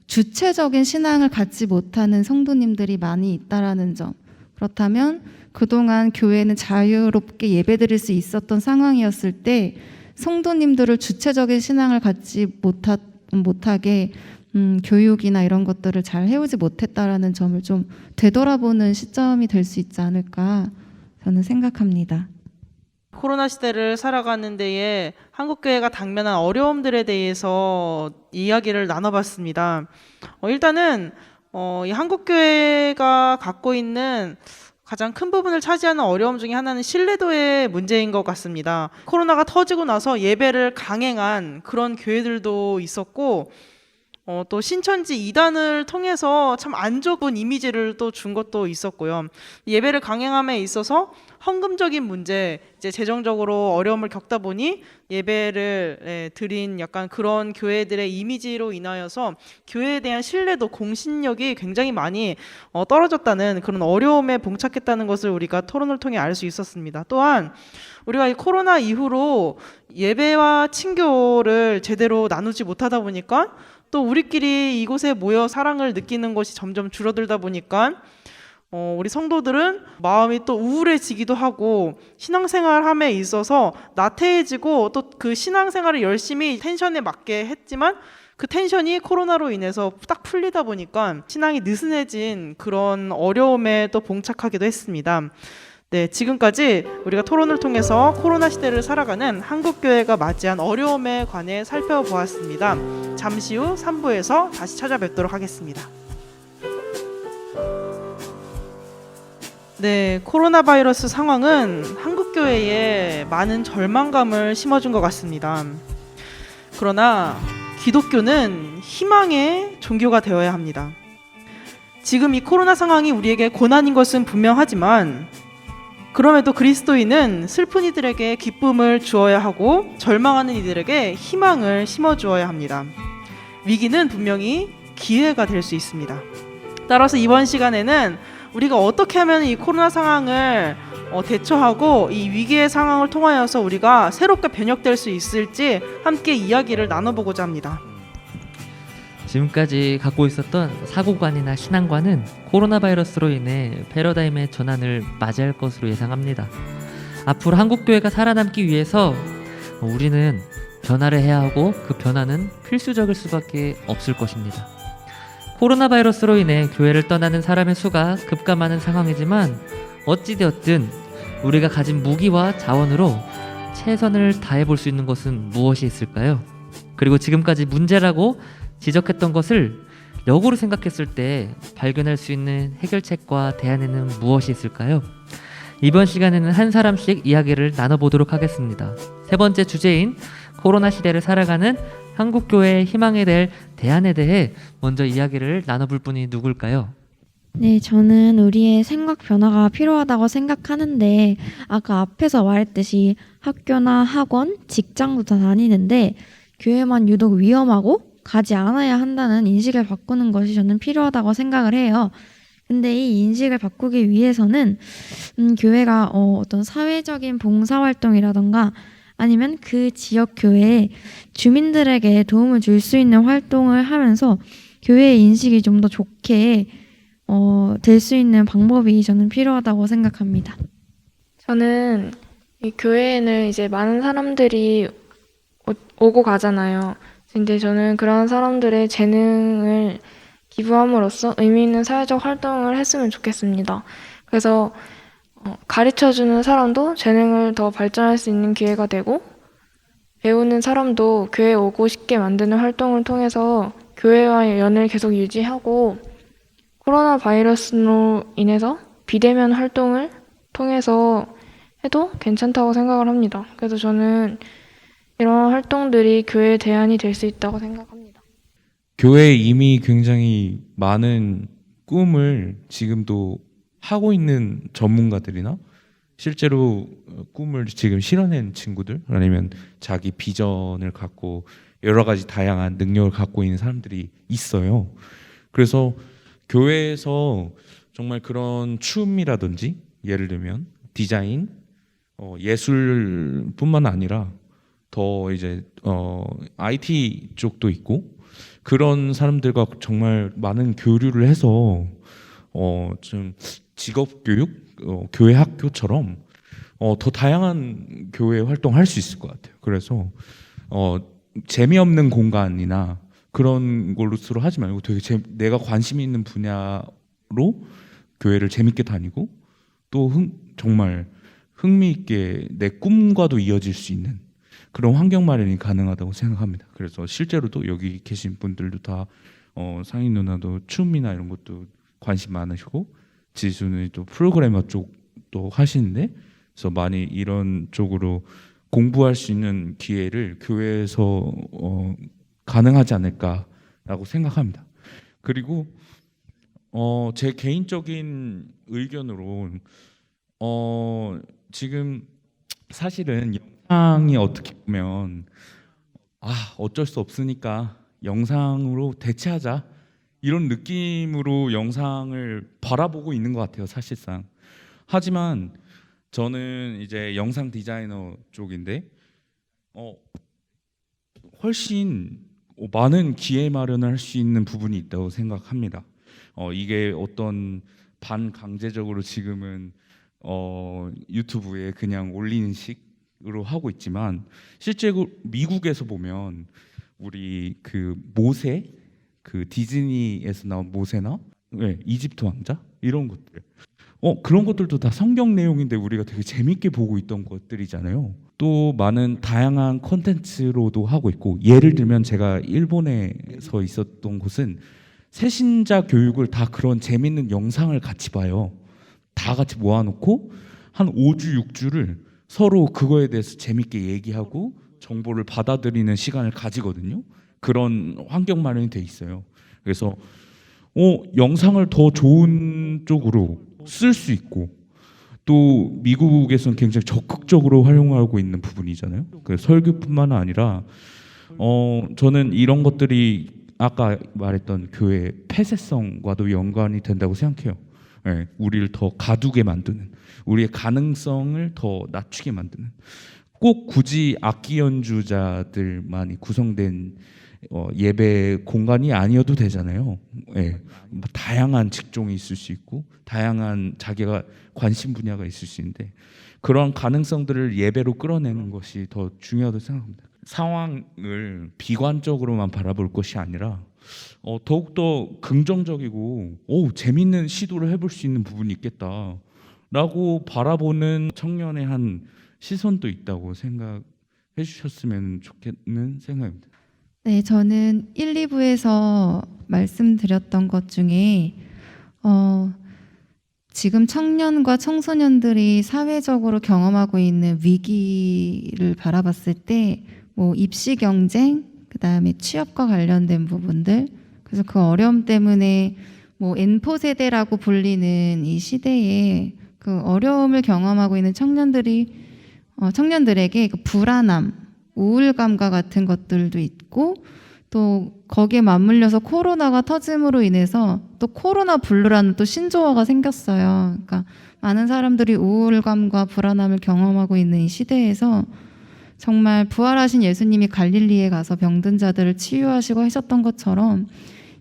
주체적인 신앙을 갖지 못하는 성도님들이 많이 있다라는 점. 그렇다면 그동안 교회는 자유롭게 예배드릴 수 있었던 상황이었을 때 성도님들을 주체적인 신앙을 갖지 못하게 교육이나 이런 것들을 잘 해오지 못했다라는 점을 좀 되돌아보는 시점이 될 수 있지 않을까 저는 생각합니다. 코로나 시대를 살아가는 데에 한국교회가 당면한 어려움들에 대해서 이야기를 나눠봤습니다. 일단은 이 한국교회가 갖고 있는 가장 큰 부분을 차지하는 어려움 중에 하나는 신뢰도의 문제인 것 같습니다. 코로나가 터지고 나서 예배를 강행한 그런 교회들도 있었고, 또 신천지 이단을 통해서 참 안 좋은 이미지를 또 준 것도 있었고요. 예배를 강행함에 있어서 헌금적인 문제, 이제 재정적으로 어려움을 겪다 보니 예배를 드린 약간 그런 교회들의 이미지로 인하여서 교회에 대한 신뢰도, 공신력이 굉장히 많이 떨어졌다는 그런 어려움에 봉착했다는 것을 우리가 토론을 통해 알 수 있었습니다. 또한 우리가 이 코로나 이후로 예배와 친교를 제대로 나누지 못하다 보니까 또 우리끼리 이곳에 모여 사랑을 느끼는 것이 점점 줄어들다 보니까 우리 성도들은 마음이 또 우울해지기도 하고 신앙생활함에 있어서 나태해지고 또 그 신앙생활을 열심히 텐션에 맞게 했지만 그 텐션이 코로나로 인해서 딱 풀리다 보니까 신앙이 느슨해진 그런 어려움에 또 봉착하기도 했습니다. 네, 지금까지 우리가 토론을 통해서 코로나 시대를 살아가는 한국교회가 맞이한 어려움에 관해 살펴보았습니다. 잠시 후 3부에서 다시 찾아뵙도록 하겠습니다. 네, 코로나 바이러스 상황은 한국교회에 많은 절망감을 심어준 것 같습니다. 그러나 기독교는 희망의 종교가 되어야 합니다. 지금 이 코로나 상황이 우리에게 고난인 것은 분명하지만 그럼에도 그리스도인은 슬픈 이들에게 기쁨을 주어야 하고 절망하는 이들에게 희망을 심어주어야 합니다. 위기는 분명히 기회가 될 수 있습니다. 따라서 이번 시간에는 우리가 어떻게 하면 이 코로나 상황을 대처하고 이 위기의 상황을 통하여서 우리가 새롭게 변혁될 수 있을지 함께 이야기를 나눠보고자 합니다. 지금까지 갖고 있었던 사고관이나 신앙관은 코로나 바이러스로 인해 패러다임의 전환을 맞이할 것으로 예상합니다. 앞으로 한국교회가 살아남기 위해서 우리는 변화를 해야 하고 그 변화는 필수적일 수밖에 없을 것입니다. 코로나 바이러스로 인해 교회를 떠나는 사람의 수가 급감하는 상황이지만 어찌되었든 우리가 가진 무기와 자원으로 최선을 다해볼 수 있는 것은 무엇이 있을까요? 그리고 지금까지 문제라고 지적했던 것을 역으로 생각했을 때 발견할 수 있는 해결책과 대안에는 무엇이 있을까요? 이번 시간에는 한 사람씩 이야기를 나눠보도록 하겠습니다. 세 번째 주제인 코로나 시대를 살아가는 한국교회의 희망에 대한 대안에 대해 먼저 이야기를 나눠볼 분이 누굴까요? 네, 저는 우리의 생각 변화가 필요하다고 생각하는데 아까 앞에서 말했듯이 학교나 학원, 직장도 다 다니는데 교회만 유독 위험하고 가지 않아야 한다는 인식을 바꾸는 것이 저는 필요하다고 생각을 해요. 근데 이 인식을 바꾸기 위해서는 교회가 어떤 사회적인 봉사활동이라던가 아니면 그 지역 교회에 주민들에게 도움을 줄 수 있는 활동을 하면서 교회의 인식이 좀 더 좋게 될 수 있는 방법이 저는 필요하다고 생각합니다. 저는 이 교회에는 이제 많은 사람들이 오고 가잖아요. 근데 저는 그런 사람들의 재능을 기부함으로써 의미 있는 사회적 활동을 했으면 좋겠습니다. 그래서 가르쳐주는 사람도 재능을 더 발전할 수 있는 기회가 되고 배우는 사람도 교회에 오고 싶게 만드는 활동을 통해서 교회와의 연을 계속 유지하고 코로나 바이러스로 인해서 비대면 활동을 통해서 해도 괜찮다고 생각을 합니다. 그래서 저는 이런 활동들이 교회의 대안이 될 수 있다고 생각합니다. 교회에 이미 굉장히 많은 꿈을 지금도 하고 있는 전문가들이나 실제로 꿈을 지금 실현한 친구들 아니면 자기 비전을 갖고 여러 가지 다양한 능력을 갖고 있는 사람들이 있어요. 그래서 교회에서 정말 그런 춤이라든지 예를 들면 디자인, 예술뿐만 아니라 더 이제 IT 쪽도 있고 그런 사람들과 정말 많은 교류를 해서 좀 직업 교육, 교회 학교처럼 더 다양한 교회 활동할 수 있을 것 같아요. 그래서 재미없는 공간이나 그런 걸로스로 하지 말고 되게 내가 관심 있는 분야로 교회를 재밌게 다니고 또 정말 흥미 있게 내 꿈과도 이어질 수 있는 그런 환경 마련이 가능하다고 생각합니다. 그래서 실제로도 여기 계신 분들도 다 상인 누나도 춤이나 이런 것도 관심 많으시고 지수는 또 프로그래머 쪽도 하시는데 그래서 많이 이런 쪽으로 공부할 수 있는 기회를 교회에서 가능하지 않을까라고 생각합니다. 그리고 제 개인적인 의견으로 지금 사실은 영상이 어떻게 보면 어쩔 수 없으니까 영상으로 대체하자 이런 느낌으로 영상을 바라보고 있는 것 같아요, 사실상. 하지만 저는 이제 영상 디자이너 쪽인데 훨씬 많은 기회 마련을 할 수 있는 부분이 있다고 생각합니다. 이게 어떤 반강제적으로 지금은 유튜브에 그냥 올리는 식으로 하고 있지만 실제로 미국에서 보면 우리 그 모세 그 디즈니에서 나온 모세나 이집트 왕자 이런 것들 그런 것들도 다 성경 내용인데 우리가 되게 재밌게 보고 있던 것들이잖아요. 또 많은 다양한 콘텐츠로도 하고 있고 예를 들면 제가 일본에서 있었던 곳은 새신자 교육을 다 그런 재밌는 영상을 같이 봐요. 다 같이 모아놓고 한 5주, 6주를 서로 그거에 대해서 재밌게 얘기하고 정보를 받아들이는 시간을 가지거든요. 그런 환경 마련이 돼 있어요. 그래서 영상을 더 좋은 쪽으로 쓸 수 있고 또 미국에서는 굉장히 적극적으로 활용하고 있는 부분이잖아요. 그 설교뿐만 아니라 저는 이런 것들이 아까 말했던 교회의 폐쇄성과도 연관이 된다고 생각해요. 우리를 더 가두게 만드는, 우리의 가능성을 더 낮추게 만드는. 꼭 굳이 악기 연주자들만이 구성된 예배 공간이 아니어도 되잖아요. 뭐 다양한 직종이 있을 수 있고 다양한 자기가 관심 분야가 있을 수 있는데 그런 가능성들을 예배로 끌어내는 것이 더 중요하다고 생각합니다. 상황을 비관적으로만 바라볼 것이 아니라 더욱더 긍정적이고 재밌는 시도를 해볼 수 있는 부분이 있겠다라고 바라보는 청년의 한 시선도 있다고 생각해 주셨으면 좋겠는 생각입니다. 네, 저는 1, 2부에서 말씀드렸던 것 중에 지금 청년과 청소년들이 사회적으로 경험하고 있는 위기를 바라봤을 때 뭐 입시 경쟁, 그다음에 취업과 관련된 부분들, 그래서 그 어려움 때문에 뭐 N포 세대라고 불리는 이 시대에 그 어려움을 경험하고 있는 청년들에게 그 불안함, 우울감과 같은 것들도 있고 또 거기에 맞물려서 코로나가 터짐으로 인해서 또 코로나 블루라는 또 신조어가 생겼어요. 그러니까 많은 사람들이 우울감과 불안함을 경험하고 있는 이 시대에서 정말 부활하신 예수님이 갈릴리에 가서 병든 자들을 치유하시고 하셨던 것처럼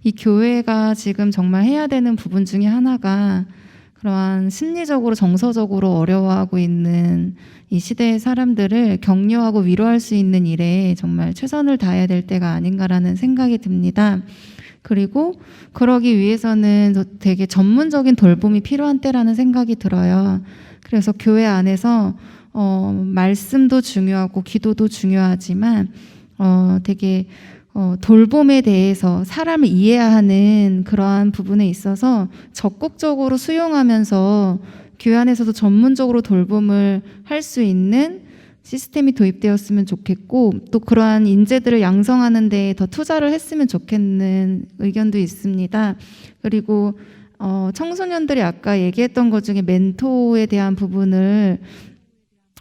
이 교회가 지금 정말 해야 되는 부분 중에 하나가 그러한 심리적으로 정서적으로 어려워하고 있는 이 시대의 사람들을 격려하고 위로할 수 있는 일에 정말 최선을 다해야 될 때가 아닌가라는 생각이 듭니다. 그리고 그러기 위해서는 되게 전문적인 돌봄이 필요한 때라는 생각이 들어요. 그래서 교회 안에서 말씀도 중요하고 기도도 중요하지만 되게 돌봄에 대해서 사람을 이해하는 그러한 부분에 있어서 적극적으로 수용하면서 교회 안에서도 전문적으로 돌봄을 할 수 있는 시스템이 도입되었으면 좋겠고, 또 그러한 인재들을 양성하는 데 더 투자를 했으면 좋겠는 의견도 있습니다. 그리고 청소년들이 아까 얘기했던 것 중에 멘토에 대한 부분을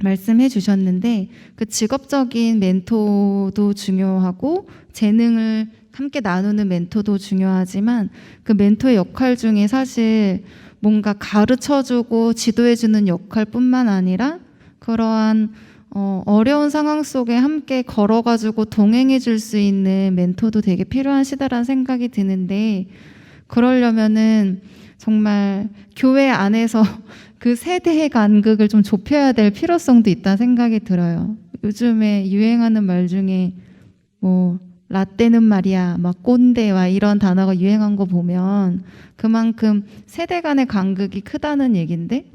말씀해 주셨는데, 그 직업적인 멘토도 중요하고 재능을 함께 나누는 멘토도 중요하지만, 그 멘토의 역할 중에 사실 뭔가 가르쳐주고 지도해주는 역할뿐만 아니라 그러한 어려운 상황 속에 함께 걸어가지고 동행해 줄 수 있는 멘토도 되게 필요한 시대라는 생각이 드는데, 그러려면은 정말 교회 안에서 그 세대의 간극을 좀 좁혀야 될 필요성도 있다는 생각이 들어요. 요즘에 유행하는 말 중에 뭐 라떼는 말이야, 막 꼰대와 이런 단어가 유행한 거 보면 그만큼 세대 간의 간극이 크다는 얘긴데,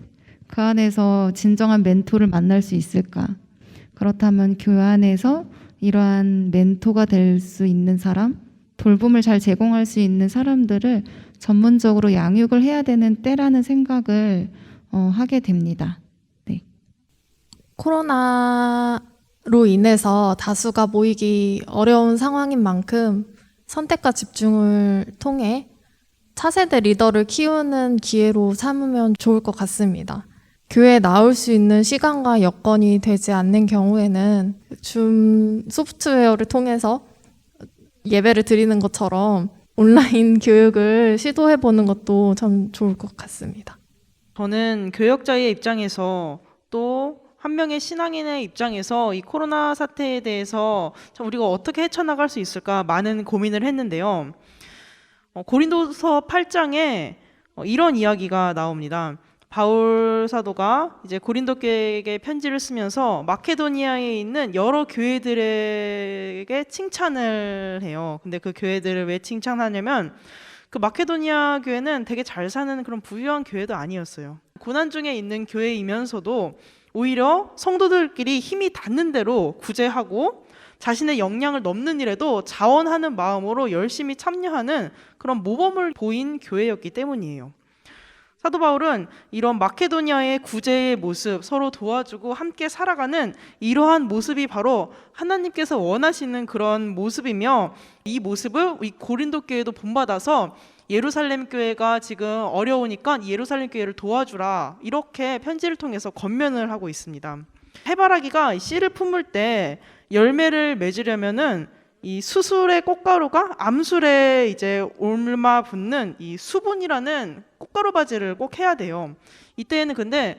그 안에서 진정한 멘토를 만날 수 있을까? 그렇다면 교회 안에서 이러한 멘토가 될 수 있는 사람, 돌봄을 잘 제공할 수 있는 사람들을 전문적으로 양육을 해야 되는 때라는 생각을 하게 됩니다. 네. 코로나로 인해서 다수가 모이기 어려운 상황인 만큼 선택과 집중을 통해 차세대 리더를 키우는 기회로 삼으면 좋을 것 같습니다. 교회에 나올 수 있는 시간과 여건이 되지 않는 경우에는 줌 소프트웨어를 통해서 예배를 드리는 것처럼 온라인 교육을 시도해보는 것도 참 좋을 것 같습니다. 저는 교역자의 입장에서 또 한 명의 신앙인의 입장에서 이 코로나 사태에 대해서 참 우리가 어떻게 헤쳐나갈 수 있을까 많은 고민을 했는데요. 고린도서 8장에 이런 이야기가 나옵니다. 바울 사도가 이제 고린도 교회에게 편지를 쓰면서 마케도니아에 있는 여러 교회들에게 칭찬을 해요. 근데 그 교회들을 왜 칭찬하냐면, 그 마케도니아 교회는 되게 잘 사는 그런 부유한 교회도 아니었어요. 고난 중에 있는 교회이면서도 오히려 성도들끼리 힘이 닿는 대로 구제하고 자신의 역량을 넘는 일에도 자원하는 마음으로 열심히 참여하는 그런 모범을 보인 교회였기 때문이에요. 사도 바울은 이런 마케도니아의 구제의 모습, 서로 도와주고 함께 살아가는 이러한 모습이 바로 하나님께서 원하시는 그런 모습이며, 이 모습을 이 고린도 교회도 본받아서 예루살렘 교회가 지금 어려우니까 예루살렘 교회를 도와주라, 이렇게 편지를 통해서 권면을 하고 있습니다. 해바라기가 씨를 품을 때 열매를 맺으려면은 이 수술의 꽃가루가 암술에 이제 옮아 붙는 이 수분이라는 꽃가루 바지를 꼭 해야 돼요. 이때에는 근데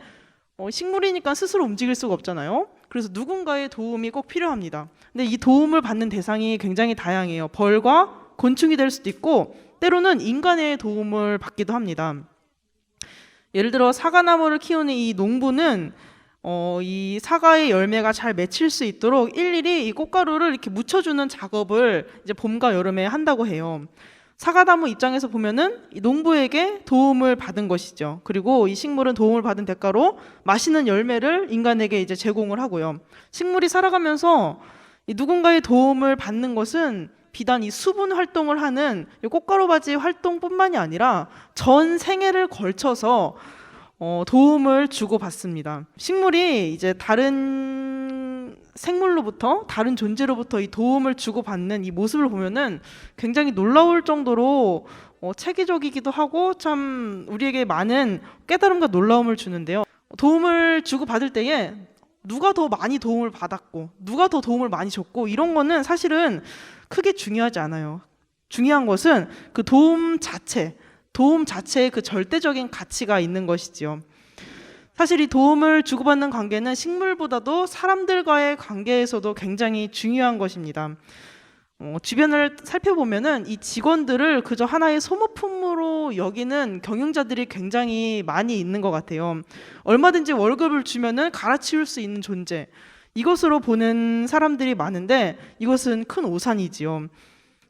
식물이니까 스스로 움직일 수가 없잖아요. 그래서 누군가의 도움이 꼭 필요합니다. 근데 이 도움을 받는 대상이 굉장히 다양해요. 벌과 곤충이 될 수도 있고, 때로는 인간의 도움을 받기도 합니다. 예를 들어 사과나무를 키우는 이 농부는 이 사과의 열매가 잘 맺힐 수 있도록 일일이 이 꽃가루를 이렇게 묻혀주는 작업을 이제 봄과 여름에 한다고 해요. 사과나무 입장에서 보면은 이 농부에게 도움을 받은 것이죠. 그리고 이 식물은 도움을 받은 대가로 맛있는 열매를 인간에게 이제 제공을 하고요. 식물이 살아가면서 이 누군가의 도움을 받는 것은 비단 이 수분 활동을 하는 이 꽃가루 바지 활동뿐만이 아니라 전 생애를 걸쳐서 도움을 주고받습니다. 식물이 이제 다른 생물로부터, 다른 존재로부터 이 도움을 주고받는 이 모습을 보면은 굉장히 놀라울 정도로 체계적이기도 하고 참 우리에게 많은 깨달음과 놀라움을 주는데요. 도움을 주고받을 때에 누가 더 많이 도움을 받았고 누가 더 도움을 많이 줬고 이런 거는 사실은 크게 중요하지 않아요. 중요한 것은 그 도움 자체에 그 절대적인 가치가 있는 것이지요. 사실 이 도움을 주고받는 관계는 식물보다도 사람들과의 관계에서도 굉장히 중요한 것입니다. 주변을 살펴보면은 이 직원들을 그저 하나의 소모품으로 여기는 경영자들이 굉장히 많이 있는 것 같아요. 얼마든지 월급을 주면은 갈아치울 수 있는 존재, 이것으로 보는 사람들이 많은데 이것은 큰 오산이지요.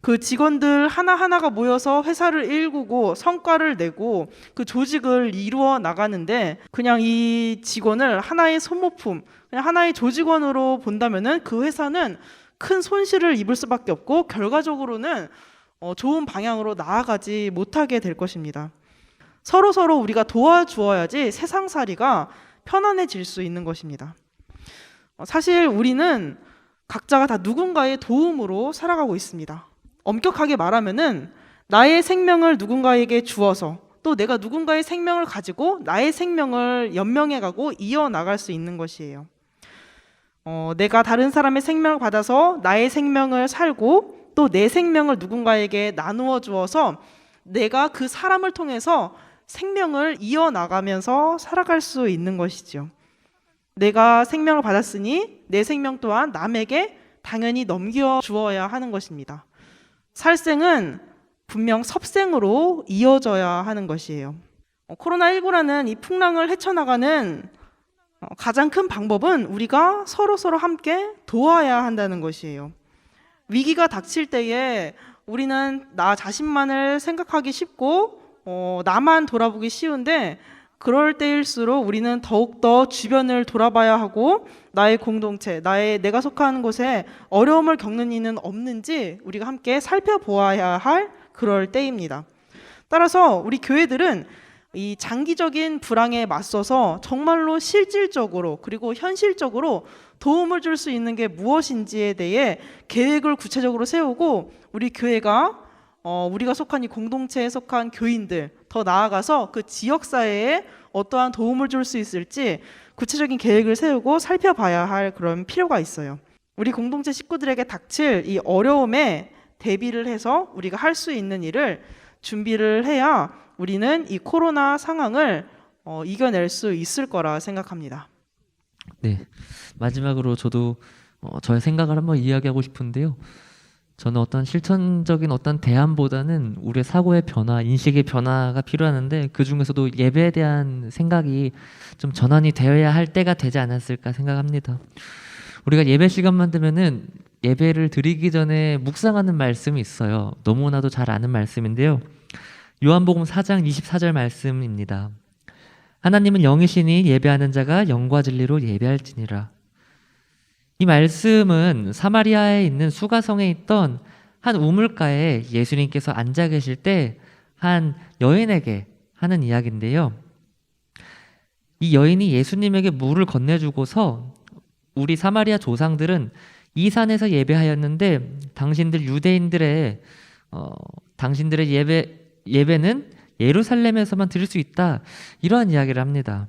그 직원들 하나하나가 모여서 회사를 일구고 성과를 내고 그 조직을 이루어 나가는데, 그냥 이 직원을 하나의 소모품, 그냥 하나의 조직원으로 본다면은 그 회사는 큰 손실을 입을 수밖에 없고 결과적으로는 좋은 방향으로 나아가지 못하게 될 것입니다. 서로 우리가 도와주어야지 세상살이가 편안해질 수 있는 것입니다. 사실 우리는 각자가 다 누군가의 도움으로 살아가고 있습니다. 엄격하게 말하면은 나의 생명을 누군가에게 주어서 또 내가 누군가의 생명을 가지고 나의 생명을 연명해가고 이어나갈 수 있는 것이에요. 내가 다른 사람의 생명을 받아서 나의 생명을 살고 또 내 생명을 누군가에게 나누어 주어서 내가 그 사람을 통해서 생명을 이어나가면서 살아갈 수 있는 것이죠. 내가 생명을 받았으니 내 생명 또한 남에게 당연히 넘겨주어야 하는 것입니다. 살생은 분명 섭생으로 이어져야 하는 것이에요. 코로나19라는 이 풍랑을 헤쳐나가는 가장 큰 방법은 우리가 서로 함께 도와야 한다는 것이에요. 위기가 닥칠 때에 우리는 나 자신만을 생각하기 쉽고 나만 돌아보기 쉬운데 그럴 때일수록 우리는 더욱더 주변을 돌아봐야 하고 나의 공동체, 내가 속한 곳에 어려움을 겪는 이는 없는지 우리가 함께 살펴보아야 할 그럴 때입니다. 따라서 우리 교회들은 이 장기적인 불황에 맞서서 정말로 실질적으로 그리고 현실적으로 도움을 줄 수 있는 게 무엇인지에 대해 계획을 구체적으로 세우고 우리 교회가 우리가 속한 이 공동체에 속한 교인들 더 나아가서 그 지역사회에 어떠한 도움을 줄 수 있을지 구체적인 계획을 세우고 살펴봐야 할 그런 필요가 있어요. 우리 공동체 식구들에게 닥칠 이 어려움에 대비를 해서 우리가 할 수 있는 일을 준비를 해야 우리는 이 코로나 상황을 이겨낼 수 있을 거라 생각합니다. 네, 마지막으로 저도 저의 생각을 한번 이야기하고 싶은데요. 저는 어떤 실천적인 어떤 대안보다는 우리의 사고의 변화, 인식의 변화가 필요하는데 그 중에서도 예배에 대한 생각이 좀 전환이 되어야 할 때가 되지 않았을까 생각합니다. 우리가 예배 시간만 되면은 예배를 드리기 전에 묵상하는 말씀이 있어요. 너무나도 잘 아는 말씀인데요. 요한복음 4장 24절 말씀입니다. 하나님은 영이시니 예배하는 자가 영과 진리로 예배할지니라. 이 말씀은 사마리아에 있는 수가성에 있던 한 우물가에 예수님께서 앉아 계실 때 한 여인에게 하는 이야기인데요. 이 여인이 예수님에게 물을 건네주고서 우리 사마리아 조상들은 이 산에서 예배하였는데 당신들의 예배는 예루살렘에서만 드릴 수 있다. 이러한 이야기를 합니다.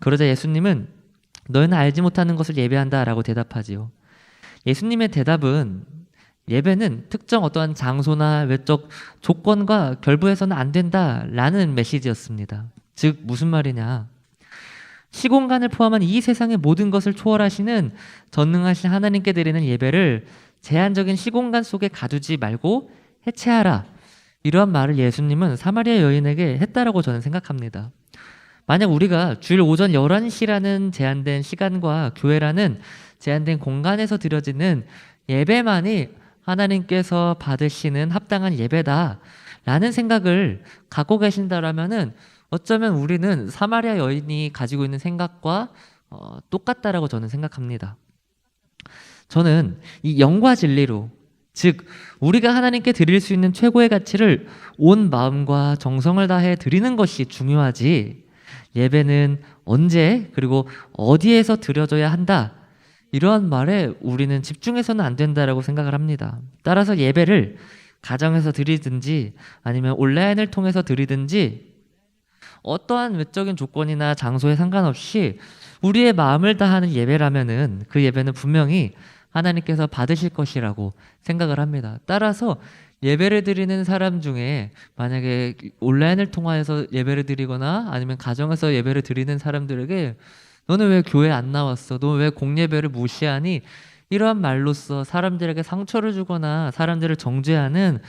그러자 예수님은 너희는 알지 못하는 것을 예배한다 라고 대답하지요. 예수님의 대답은 예배는 특정 어떠한 장소나 외적 조건과 결부해서는 안 된다 라는 메시지였습니다. 즉 무슨 말이냐, 시공간을 포함한 이 세상의 모든 것을 초월하시는 전능하신 하나님께 드리는 예배를 제한적인 시공간 속에 가두지 말고 해체하라, 이러한 말을 예수님은 사마리아 여인에게 했다라고 저는 생각합니다. 만약 우리가 주일 오전 11시라는 제한된 시간과 교회라는 제한된 공간에서 드려지는 예배만이 하나님께서 받으시는 합당한 예배다라는 생각을 갖고 계신다라면은 어쩌면 우리는 사마리아 여인이 가지고 있는 생각과 똑같다라고 저는 생각합니다. 저는 이 영과 진리로, 즉 우리가 하나님께 드릴 수 있는 최고의 가치를 온 마음과 정성을 다해 드리는 것이 중요하지, 예배는 언제 그리고 어디에서 드려져야 한다, 이러한 말에 우리는 집중해서는 안 된다라고 생각을 합니다. 따라서 예배를 가정에서 드리든지 아니면 온라인을 통해서 드리든지 어떠한 외적인 조건이나 장소에 상관없이 우리의 마음을 다하는 예배라면은 그 예배는 분명히 하나님께서 받으실 것이라고 생각을 합니다. 따라서 예배를 드리는 사람 중에 만약에 온라인을 통해서 예배를 드리거나 아니면 가정에서 예배를 드리는 사람들에게 너는 왜 교회 안 나왔어? 너 왜 공예배를 무시하니? 이러한 말로써 사람들에게 상처를 주거나 사람들을 정죄하는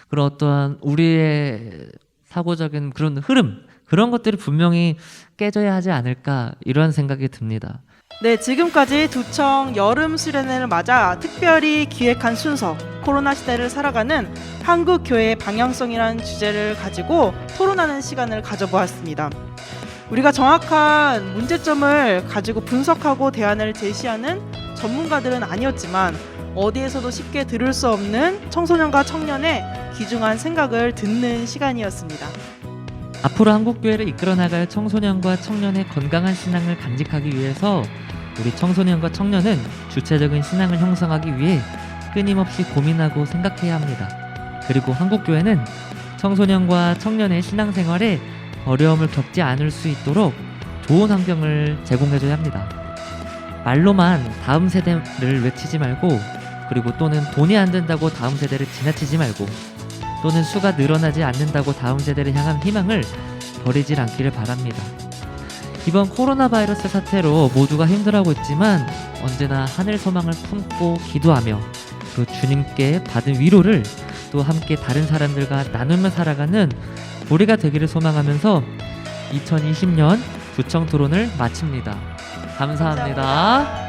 그런 어떠한 우리의 사고적인 그런 흐름, 그런 것들이 분명히 깨져야 하지 않을까, 이런 생각이 듭니다. 네, 지금까지 두청 여름 수련회를 맞아 특별히 기획한 순서, 코로나 시대를 살아가는 한국 교회의 방향성이라는 주제를 가지고 토론하는 시간을 가져보았습니다. 우리가 정확한 문제점을 가지고 분석하고 대안을 제시하는 전문가들은 아니었지만 어디에서도 쉽게 들을 수 없는 청소년과 청년의 귀중한 생각을 듣는 시간이었습니다. 앞으로 한국교회를 이끌어 나갈 청소년과 청년의 건강한 신앙을 간직하기 위해서 우리 청소년과 청년은 주체적인 신앙을 형성하기 위해 끊임없이 고민하고 생각해야 합니다. 그리고 한국교회는 청소년과 청년의 신앙생활에 어려움을 겪지 않을 수 있도록 좋은 환경을 제공해줘야 합니다. 말로만 다음 세대를 외치지 말고, 그리고 또는 돈이 안 된다고 다음 세대를 지나치지 말고, 또는 수가 늘어나지 않는다고 다음 세대를 향한 희망을 버리질 않기를 바랍니다. 이번 코로나 바이러스 사태로 모두가 힘들어하고 있지만 언제나 하늘 소망을 품고 기도하며 그 주님께 받은 위로를 또 함께 다른 사람들과 나누며 살아가는 우리가 되기를 소망하면서 2020년 구청 토론을 마칩니다. 감사합니다.